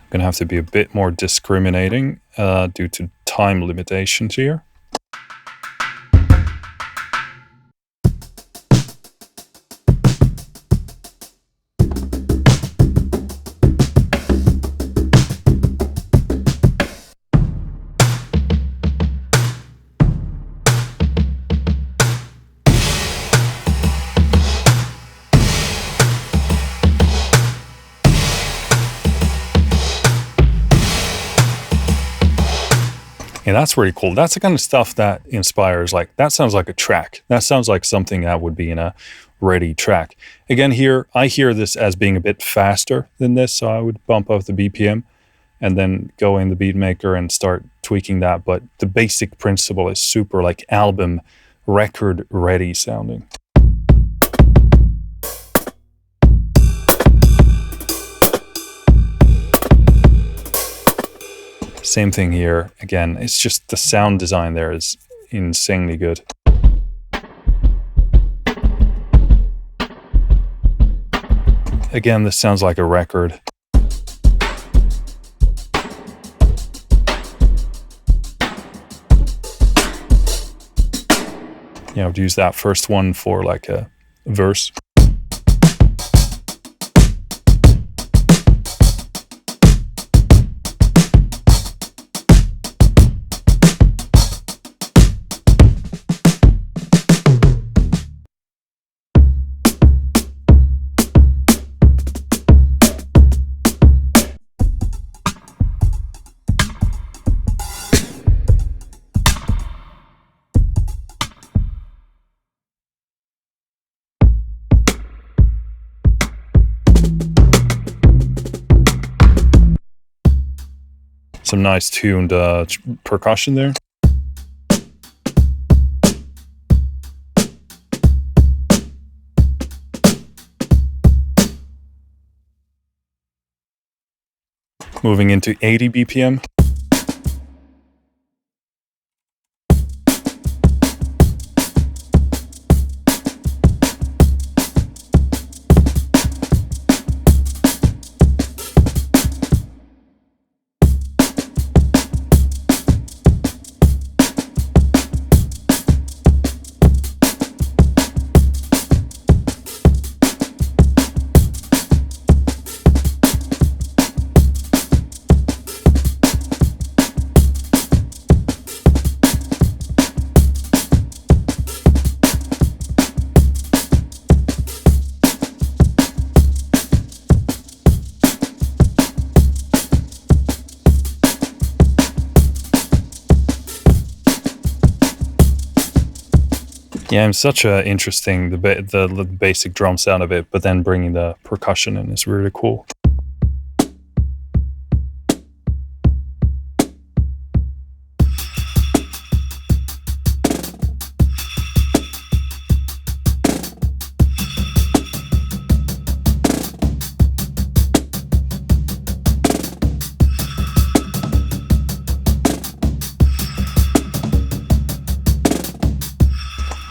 Going to have to be a bit more discriminating due to time limitations here. Yeah, that's really cool. That's the kind of stuff that inspires, like, that sounds like a track. That sounds like something that would be in a ready track. Again, here, I hear this as being a bit faster than this, so I would bump up the BPM and then go in the Beatmaker and start tweaking that. But the basic principle is super, like, album, record ready sounding. Same thing here. Again, it's just the sound design there is insanely good. Again, this sounds like a record. You know, I'd use that first one for like a verse. some nice tuned percussion there. Moving into 80 BPM. Yeah, I'm such a interesting the basic drum sound of it, but then bringing the percussion in is really cool.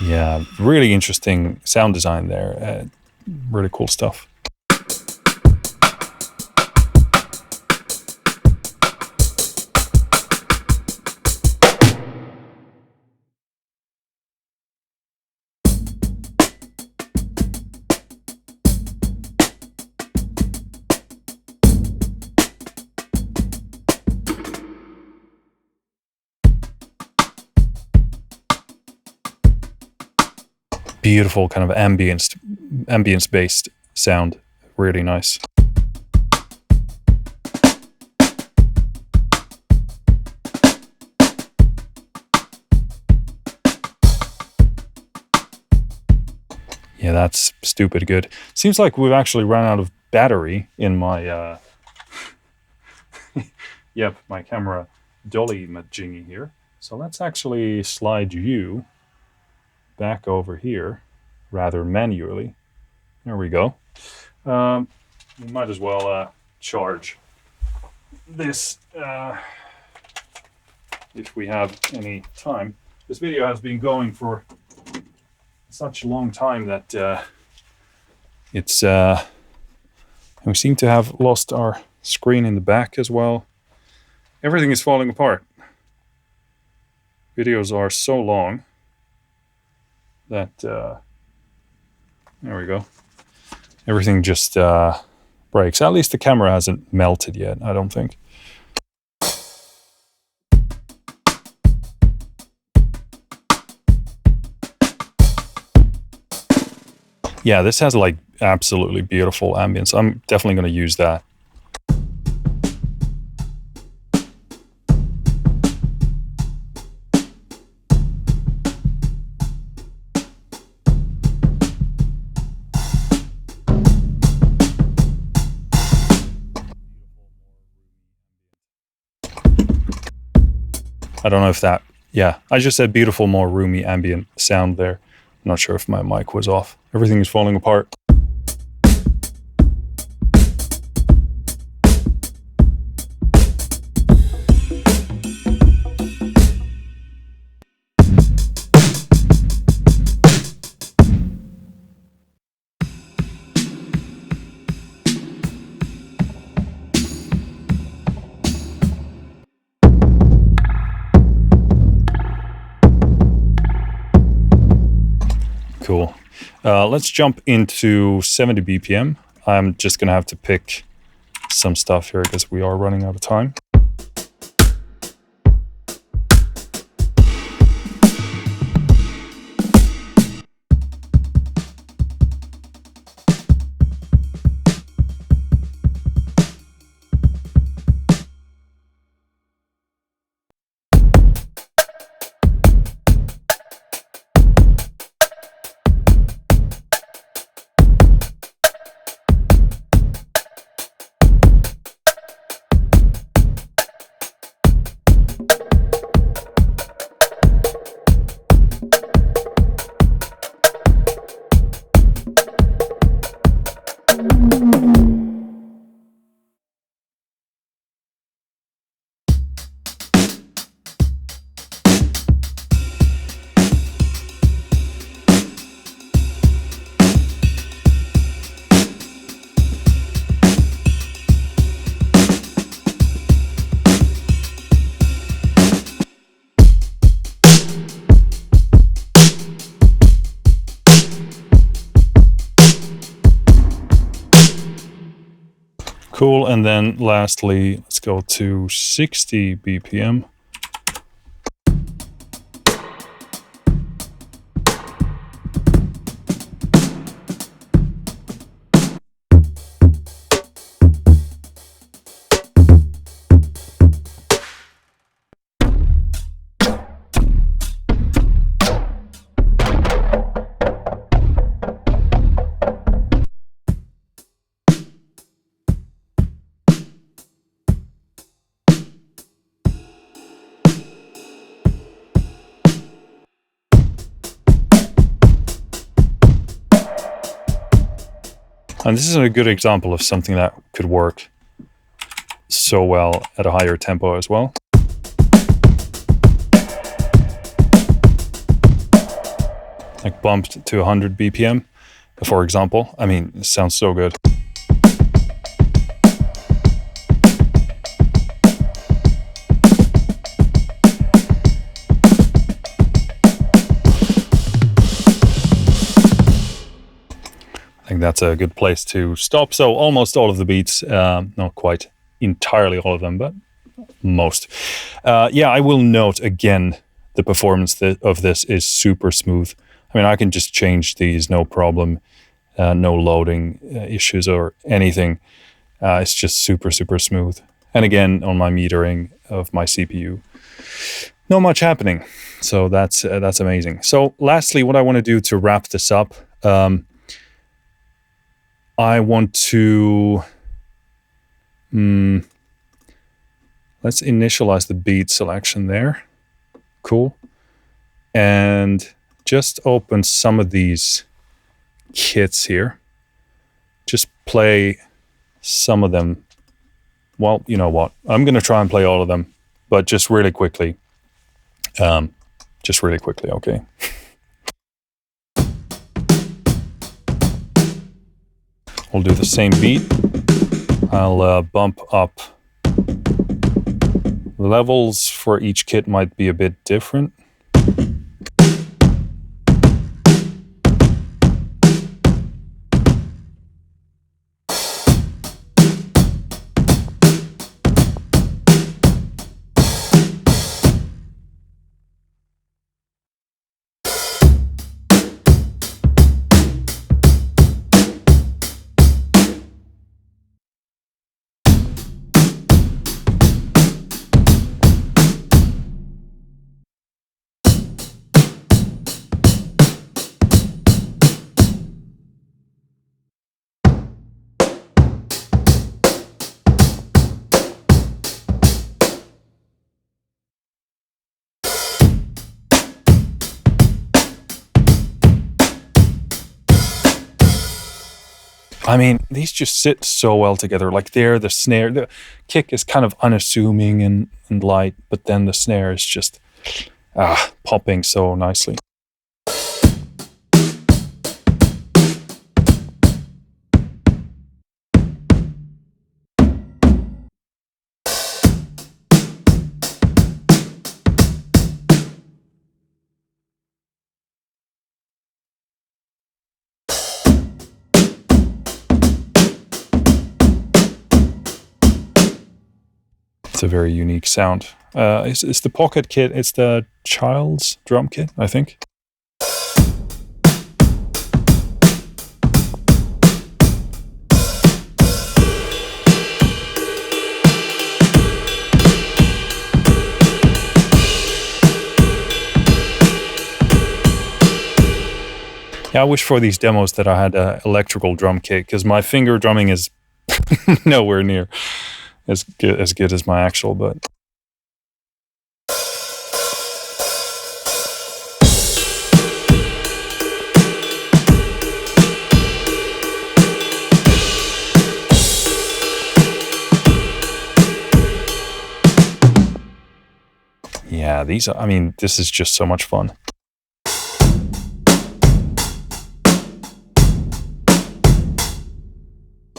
Yeah, really interesting sound design there. Really cool stuff. Beautiful kind of ambience based sound. Really nice. Yeah, that's stupid good. Seems like we've actually run out of battery in my yep, my camera dolly majingy here. So let's actually slide you back over here rather manually. There we go. We might as well charge this if we have any time. This video has been going for such a long time that it's we seem to have lost our screen in the back as well. Everything is falling apart. Videos are so long that there we go. Everything just breaks. At least the camera hasn't melted yet, I don't think. Yeah, this has like absolutely beautiful ambience. I'm definitely going to use that. I don't know if that, yeah, I just said beautiful, more roomy ambient sound there. I'm not sure if my mic was off. Everything is falling apart. Cool. Let's jump into 70 BPM. I'm just going to have to pick some stuff here because we are running out of time. Cool. And then lastly, let's go to 60 BPM. And this is a good example of something that could work so well at a higher tempo as well. Like bumped to 100 BPM, for example. I mean, it sounds so good. I think that's a good place to stop. So almost all of the beats, not quite entirely all of them, but most. Yeah, I will note again, the performance of this is super smooth. I mean, I can just change these, no problem, no loading issues or anything. It's just super, super smooth. And again, on my metering of my CPU, not much happening. So that's amazing. So lastly, what I want to do to wrap this up, I want to, let's initialize the beat selection there. Cool. And just open some of these kits here. Just play some of them. Well, you know what? I'm going to try and play all of them, but just really quickly. Okay? We'll do the same beat. I'll bump up. The levels for each kit might be a bit different. I mean, these just sit so well together. Like there, the snare, the kick is kind of unassuming and light, but then the snare is just popping so nicely. It's a very unique sound. It's the pocket kit. It's the Child's drum kit, I think. Yeah, I wish for these demos that I had an electrical drum kit, because my finger drumming is nowhere near as good as my actual, but yeah, these are, I mean, this is just so much fun.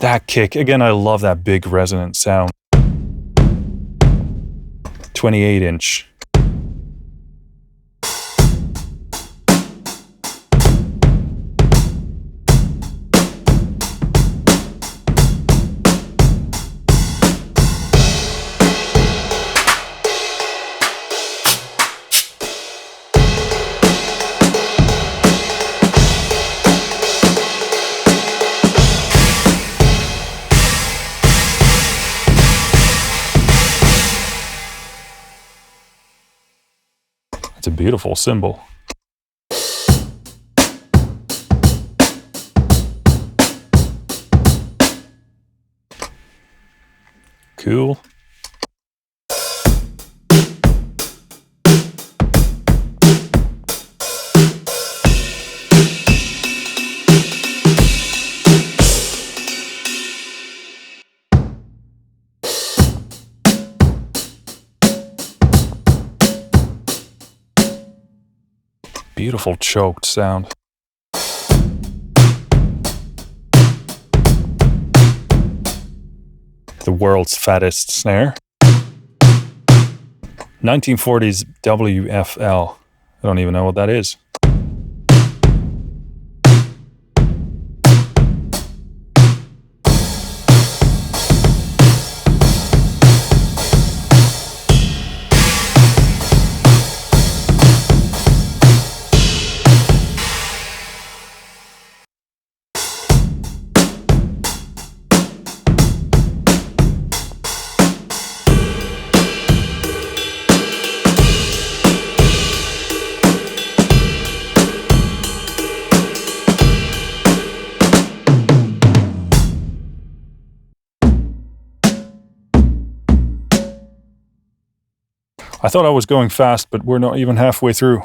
That kick, again, I love that big resonant sound. 28-inch. It's a beautiful cymbal. Cool. Beautiful choked sound. The world's fattest snare. 1940s WFL. I don't even know what that is. I thought I was going fast, but we're not even halfway through.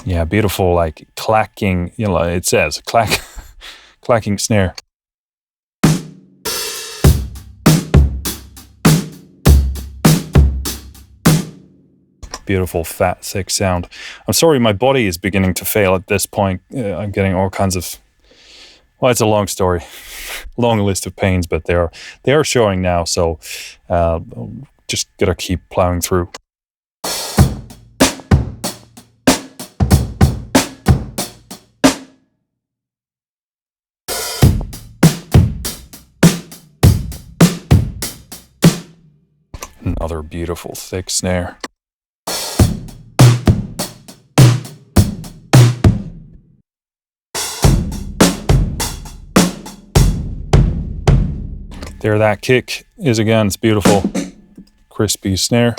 Yeah, beautiful, like clacking, you know, it says clacking snare. Beautiful, fat, thick sound. I'm sorry, my body is beginning to fail at this point. I'm getting all kinds of, well, it's a long story, long list of pains, but they are showing now. So just gotta keep plowing through. Another beautiful, thick snare. There that kick is again, it's beautiful. Crispy snare.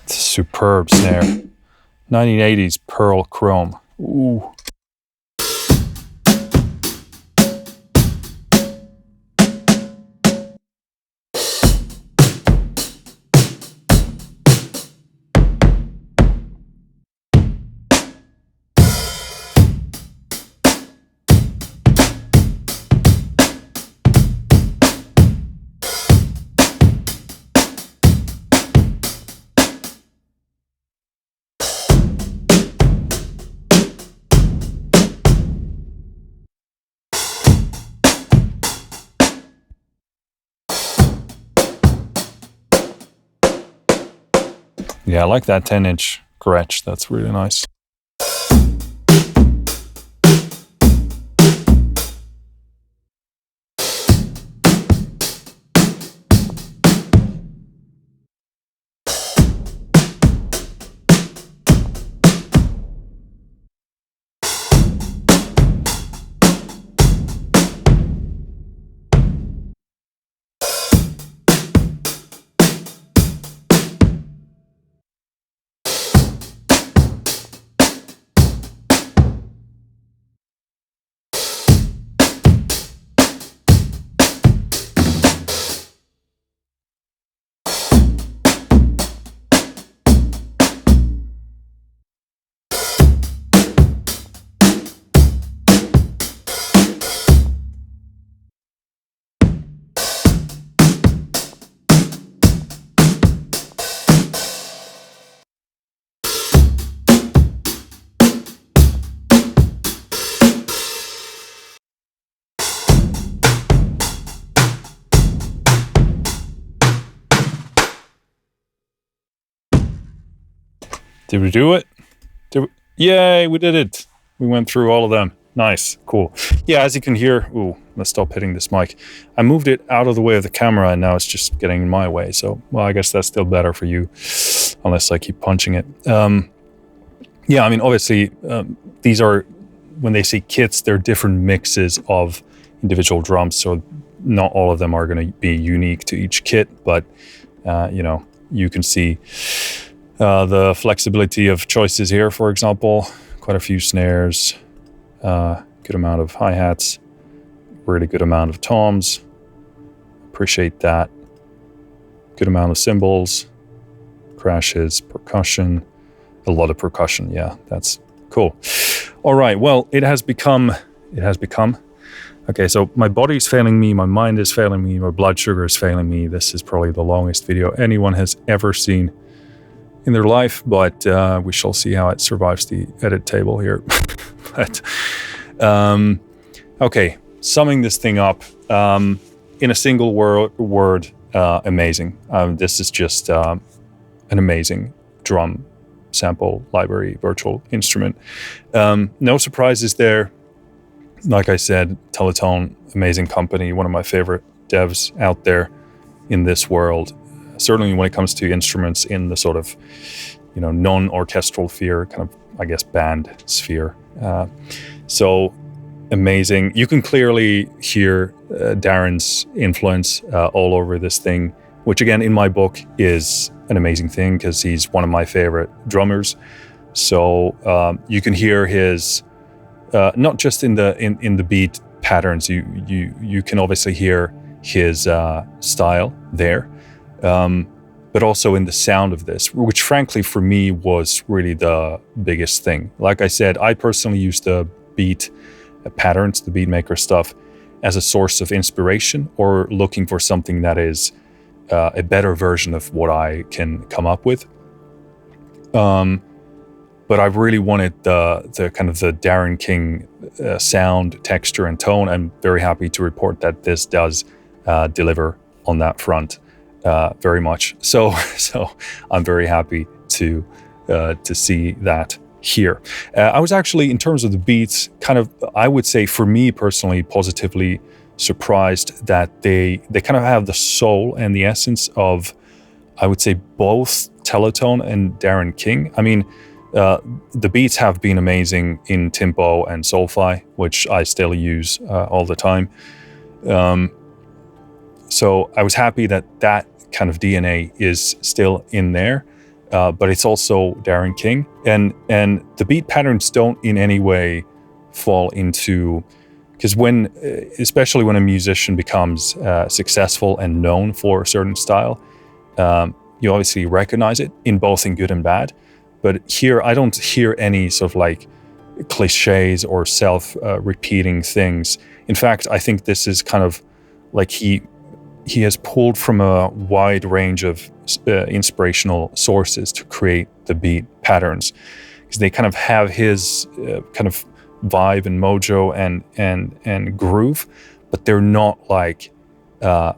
Superb snare. 1980s pearl chrome. Ooh. Yeah, I like that 10-inch Gretsch. That's really nice. Did we do it? Yay, we did it. We went through all of them. Nice, cool. Yeah, as you can hear, let's stop hitting this mic. I moved it out of the way of the camera and now it's just getting in my way. So, well, I guess that's still better for you, unless I keep punching it. Yeah, I mean, obviously, these are, when they say kits, they're different mixes of individual drums. So not all of them are going to be unique to each kit, but, you can see the flexibility of choices here, for example. Quite a few snares, good amount of hi-hats, really good amount of toms. Appreciate that. Good amount of cymbals, crashes, percussion, a lot of percussion. Yeah, that's cool. All right, well, it has become. Okay, so my body's failing me, my mind is failing me, my blood sugar is failing me. This is probably the longest video anyone has ever seen in their life, but we shall see how it survives the edit table here. But, okay, summing this thing up, in a single word, amazing. This is just an amazing drum sample library virtual instrument. No surprises there. Like I said, Teletone, amazing company, one of my favorite devs out there in this world. Certainly when it comes to instruments in the sort of, non-orchestral sphere, kind of, I guess, band sphere. So amazing. You can clearly hear Darren's influence all over this thing, which again, in my book, is an amazing thing because he's one of my favorite drummers. So you can hear his, not just in the beat patterns, you can obviously hear his style there, but also in the sound of this, which frankly for me was really the biggest thing. Like I said, I personally use the beat patterns, the Beatmaker stuff, as a source of inspiration or looking for something that is a better version of what I can come up with. But I really wanted the kind of the Darren King sound, texture, and tone. I'm very happy to report that this does deliver on that front very much. So I'm very happy to see that here. I was actually, in terms of the beats, kind of, I would say for me personally, positively surprised that they kind of have the soul and the essence of, I would say, both Teletone and Darren King. I mean, the beats have been amazing in Tempo and Soulfly, which I still use all the time. So I was happy that kind of DNA is still in there, but it's also Darren King. And the beat patterns don't in any way fall into, because especially when a musician becomes successful and known for a certain style, you obviously recognize it in both in good and bad. But here, I don't hear any sort of like cliches or self-repeating things. In fact, I think this is kind of like he has pulled from a wide range of inspirational sources to create the beat patterns, because they kind of have his kind of vibe and mojo and groove, but they're not like they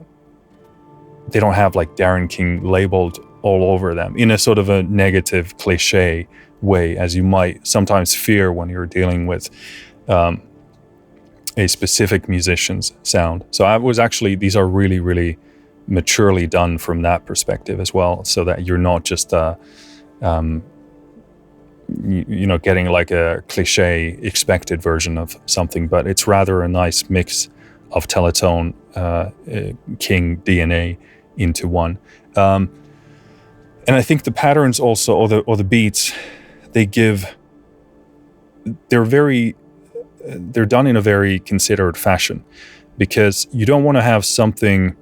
don't have like Darren King labeled all over them in a sort of a negative cliche way, as you might sometimes fear when you're dealing with a specific musician's sound. So I was actually, these are really, really maturely done from that perspective as well, so that you're not just getting like a cliche expected version of something, but it's rather a nice mix of Teletone King DNA into one. And I think the patterns also, or the beats, they're done in a very considered fashion, because you don't want to have something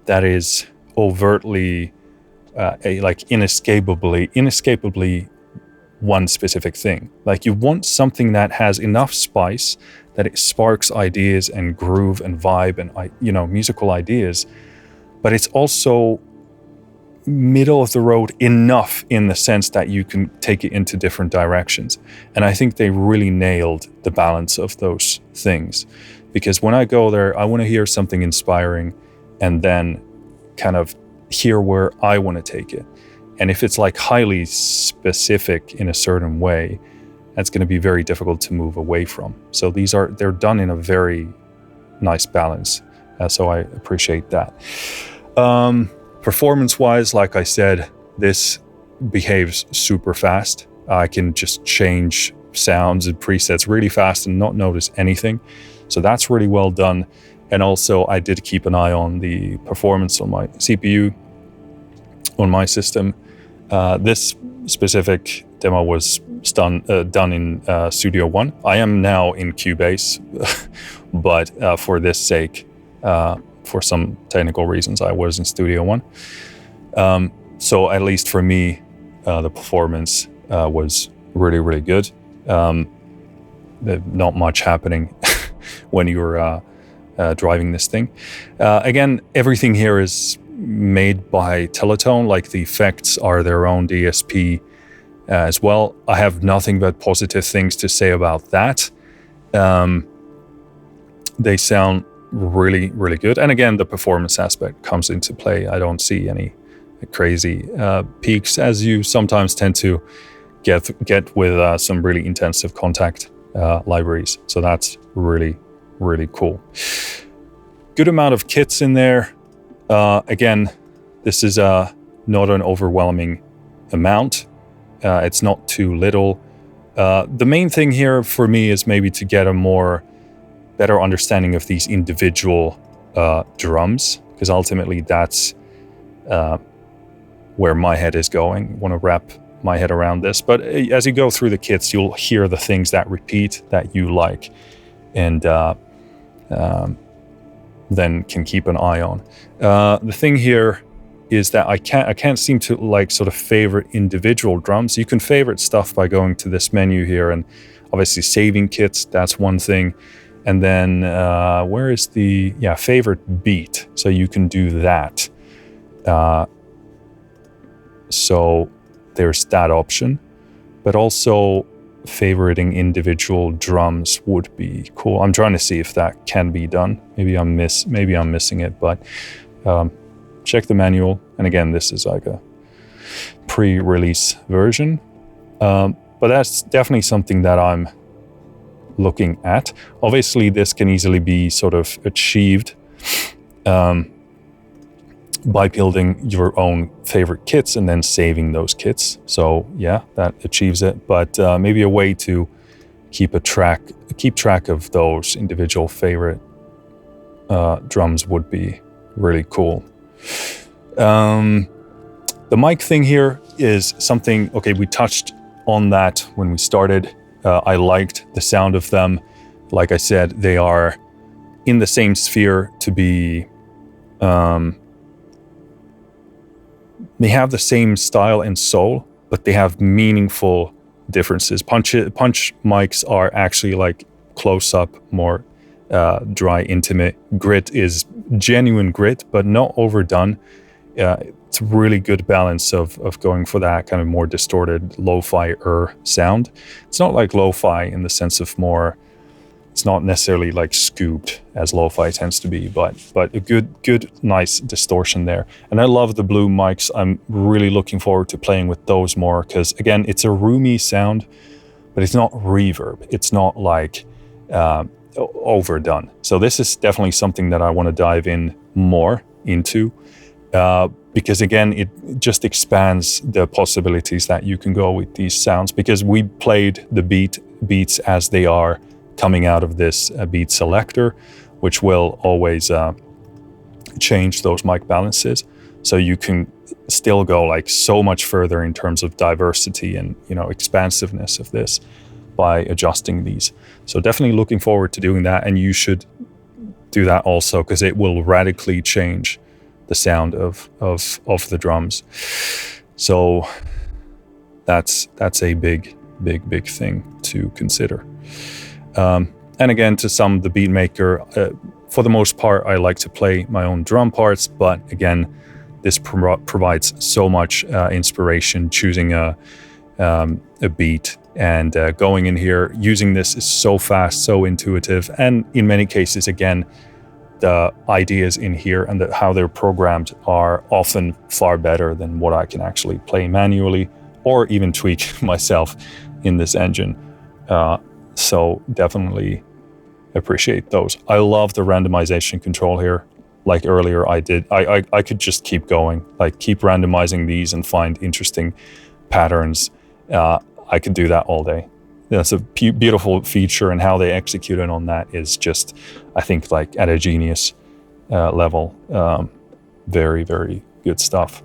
that is overtly, inescapably one specific thing. Like, you want something that has enough spice that it sparks ideas and groove and vibe and musical ideas, but it's also middle of the road enough in the sense that you can take it into different directions. And I think they really nailed the balance of those things, because when I go there, I want to hear something inspiring and then kind of hear where I want to take it. And if it's like highly specific in a certain way, that's going to be very difficult to move away from. So they're done in a very nice balance. So I appreciate that. Performance-wise, like I said, this behaves super fast. I can just change sounds and presets really fast and not notice anything. So that's really well done. And also I did keep an eye on the performance on my CPU, on my system. This specific demo was done in Studio One. I am now in Cubase, but for this sake, for some technical reasons, I was in Studio One. So at least for me, the performance was really, really good. Not much happening when you're driving this thing. Again, everything here is made by Teletone, like the effects are their own DSP as well. I have nothing but positive things to say about that. They sound really, really good. And again, the performance aspect comes into play. I don't see any crazy peaks, as you sometimes tend to get with some really intensive contact libraries. So that's really, really cool. Good amount of kits in there. Again, this is not an overwhelming amount. It's not too little. The main thing here for me is maybe to get a better understanding of these individual drums, because ultimately that's where my head is going. I want to wrap my head around this. But as you go through the kits, you'll hear the things that repeat that you like, and then can keep an eye on. The thing here is that I can't seem to like sort of favorite individual drums. You can favorite stuff by going to this menu here and obviously saving kits. That's one thing. And then where is the favorite beat? So you can do that. So there's that option, but also favoriting individual drums would be cool. I'm trying to see if that can be done. Maybe I'm missing it, but check the manual. And again, this is like a pre-release version, but that's definitely something that I'm looking at. Obviously, this can easily be sort of achieved by building your own favorite kits and then saving those kits. So yeah, that achieves it. But maybe a way to keep track of those individual favorite drums would be really cool. The mic thing here is something, okay, we touched on that when we started. I liked the sound of them. Like I said, they are in the same sphere to be, they have the same style and soul, but they have meaningful differences. Punch mics are actually like close up, more dry, intimate. Grit is genuine grit, but not overdone. It's a really good balance of going for that kind of more distorted lo-fi-er sound. It's not like lo-fi in the sense of more, it's not necessarily like scooped as lo-fi tends to be, but a good, nice distortion there. And I love the blue mics. I'm really looking forward to playing with those more, because again, it's a roomy sound, but it's not reverb. It's not like overdone. So this is definitely something that I want to dive in more into. Because again, it just expands the possibilities that you can go with these sounds, because we played the beats as they are coming out of this beat selector, which will always change those mic balances. So you can still go like so much further in terms of diversity and, expansiveness of this by adjusting these. So definitely looking forward to doing that. And you should do that also, because it will radically change the sound of the drums. So that's a big thing to consider. And again, to some, the Beatmaker, for the most part, I like to play my own drum parts, but again, this provides so much inspiration. Choosing a beat and going in here, using this is so fast, so intuitive, and in many cases, again, the ideas in here and how they're programmed are often far better than what I can actually play manually or even tweak myself in this engine. So definitely appreciate those. I love the randomization control here. Like earlier I did, I could just keep going, like keep randomizing these and find interesting patterns. I could do that all day. That's a beautiful feature, and how they executed on that is just, I think, like at a genius level. Very, very good stuff.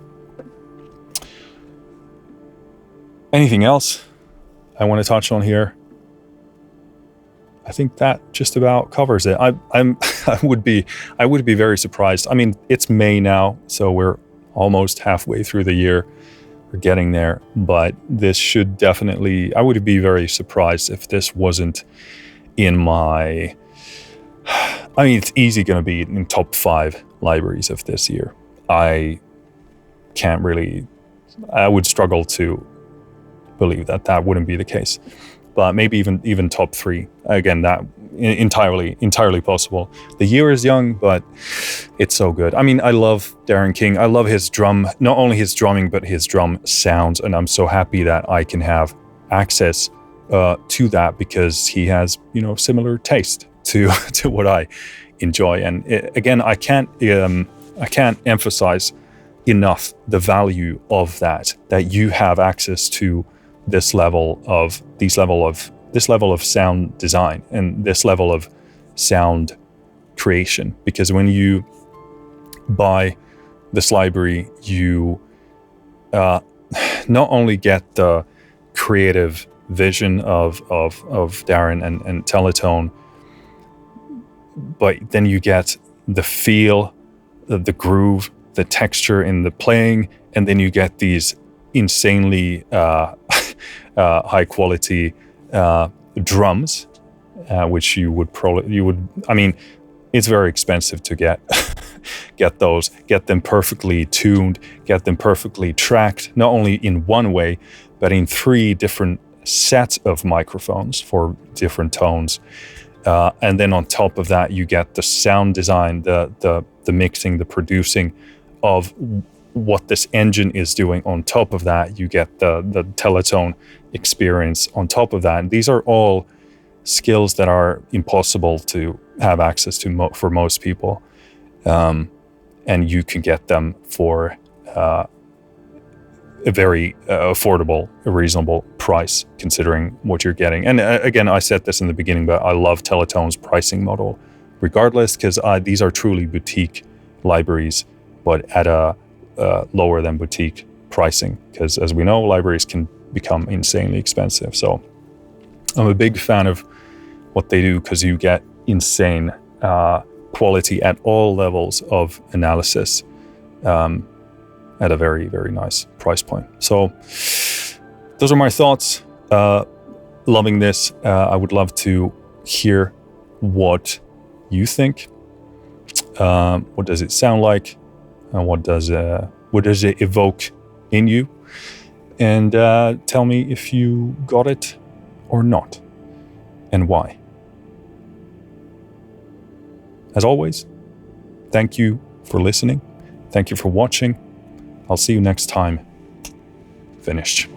Anything else I want to touch on here? I think that just about covers it. I would be very surprised. I mean, it's May now, so we're almost halfway through the year. We're getting there, but this should definitely, I would be very surprised if this wasn't in my, I mean, it's easy going to be in top 5 libraries of this year. I would struggle to believe that wouldn't be the case. But maybe even top 3. Again, that entirely possible. The year is young, but it's so good. I mean, I love Darren King. I love his drum, not only his drumming, but his drum sounds. And I'm so happy that I can have access to that, because he has, similar taste to what I enjoy. And again, I can't emphasize enough the value of that you have access to this level of sound design and this level of sound creation. Because when you buy this library, you not only get the creative vision of Darren and Teletone, but then you get the feel, the groove, the texture in the playing, and then you get these insanely high quality drums, which you would I mean, it's very expensive to get those, get them perfectly tuned, get them perfectly tracked, not only in one way, but in 3 different sets of microphones for different tones. And then on top of that, you get the sound design, the mixing, the producing of what this engine is doing. On top of that, you get the Teletone experience on top of that. And these are all skills that are impossible to have access to for most people. And you can get them for a very affordable, a reasonable price, considering what you're getting. And again, I said this in the beginning, but I love Teletone's pricing model regardless, because these are truly boutique libraries, but at a lower than boutique pricing, because as we know, libraries can become insanely expensive. So I'm a big fan of what they do, because you get insane quality at all levels of analysis at a very, very nice price point. So those are my thoughts. Loving this. I would love to hear what you think. What does it sound like? What does it evoke in you? And tell me if you got it or not, and why. As always, thank you for listening. Thank you for watching. I'll see you next time. Finished.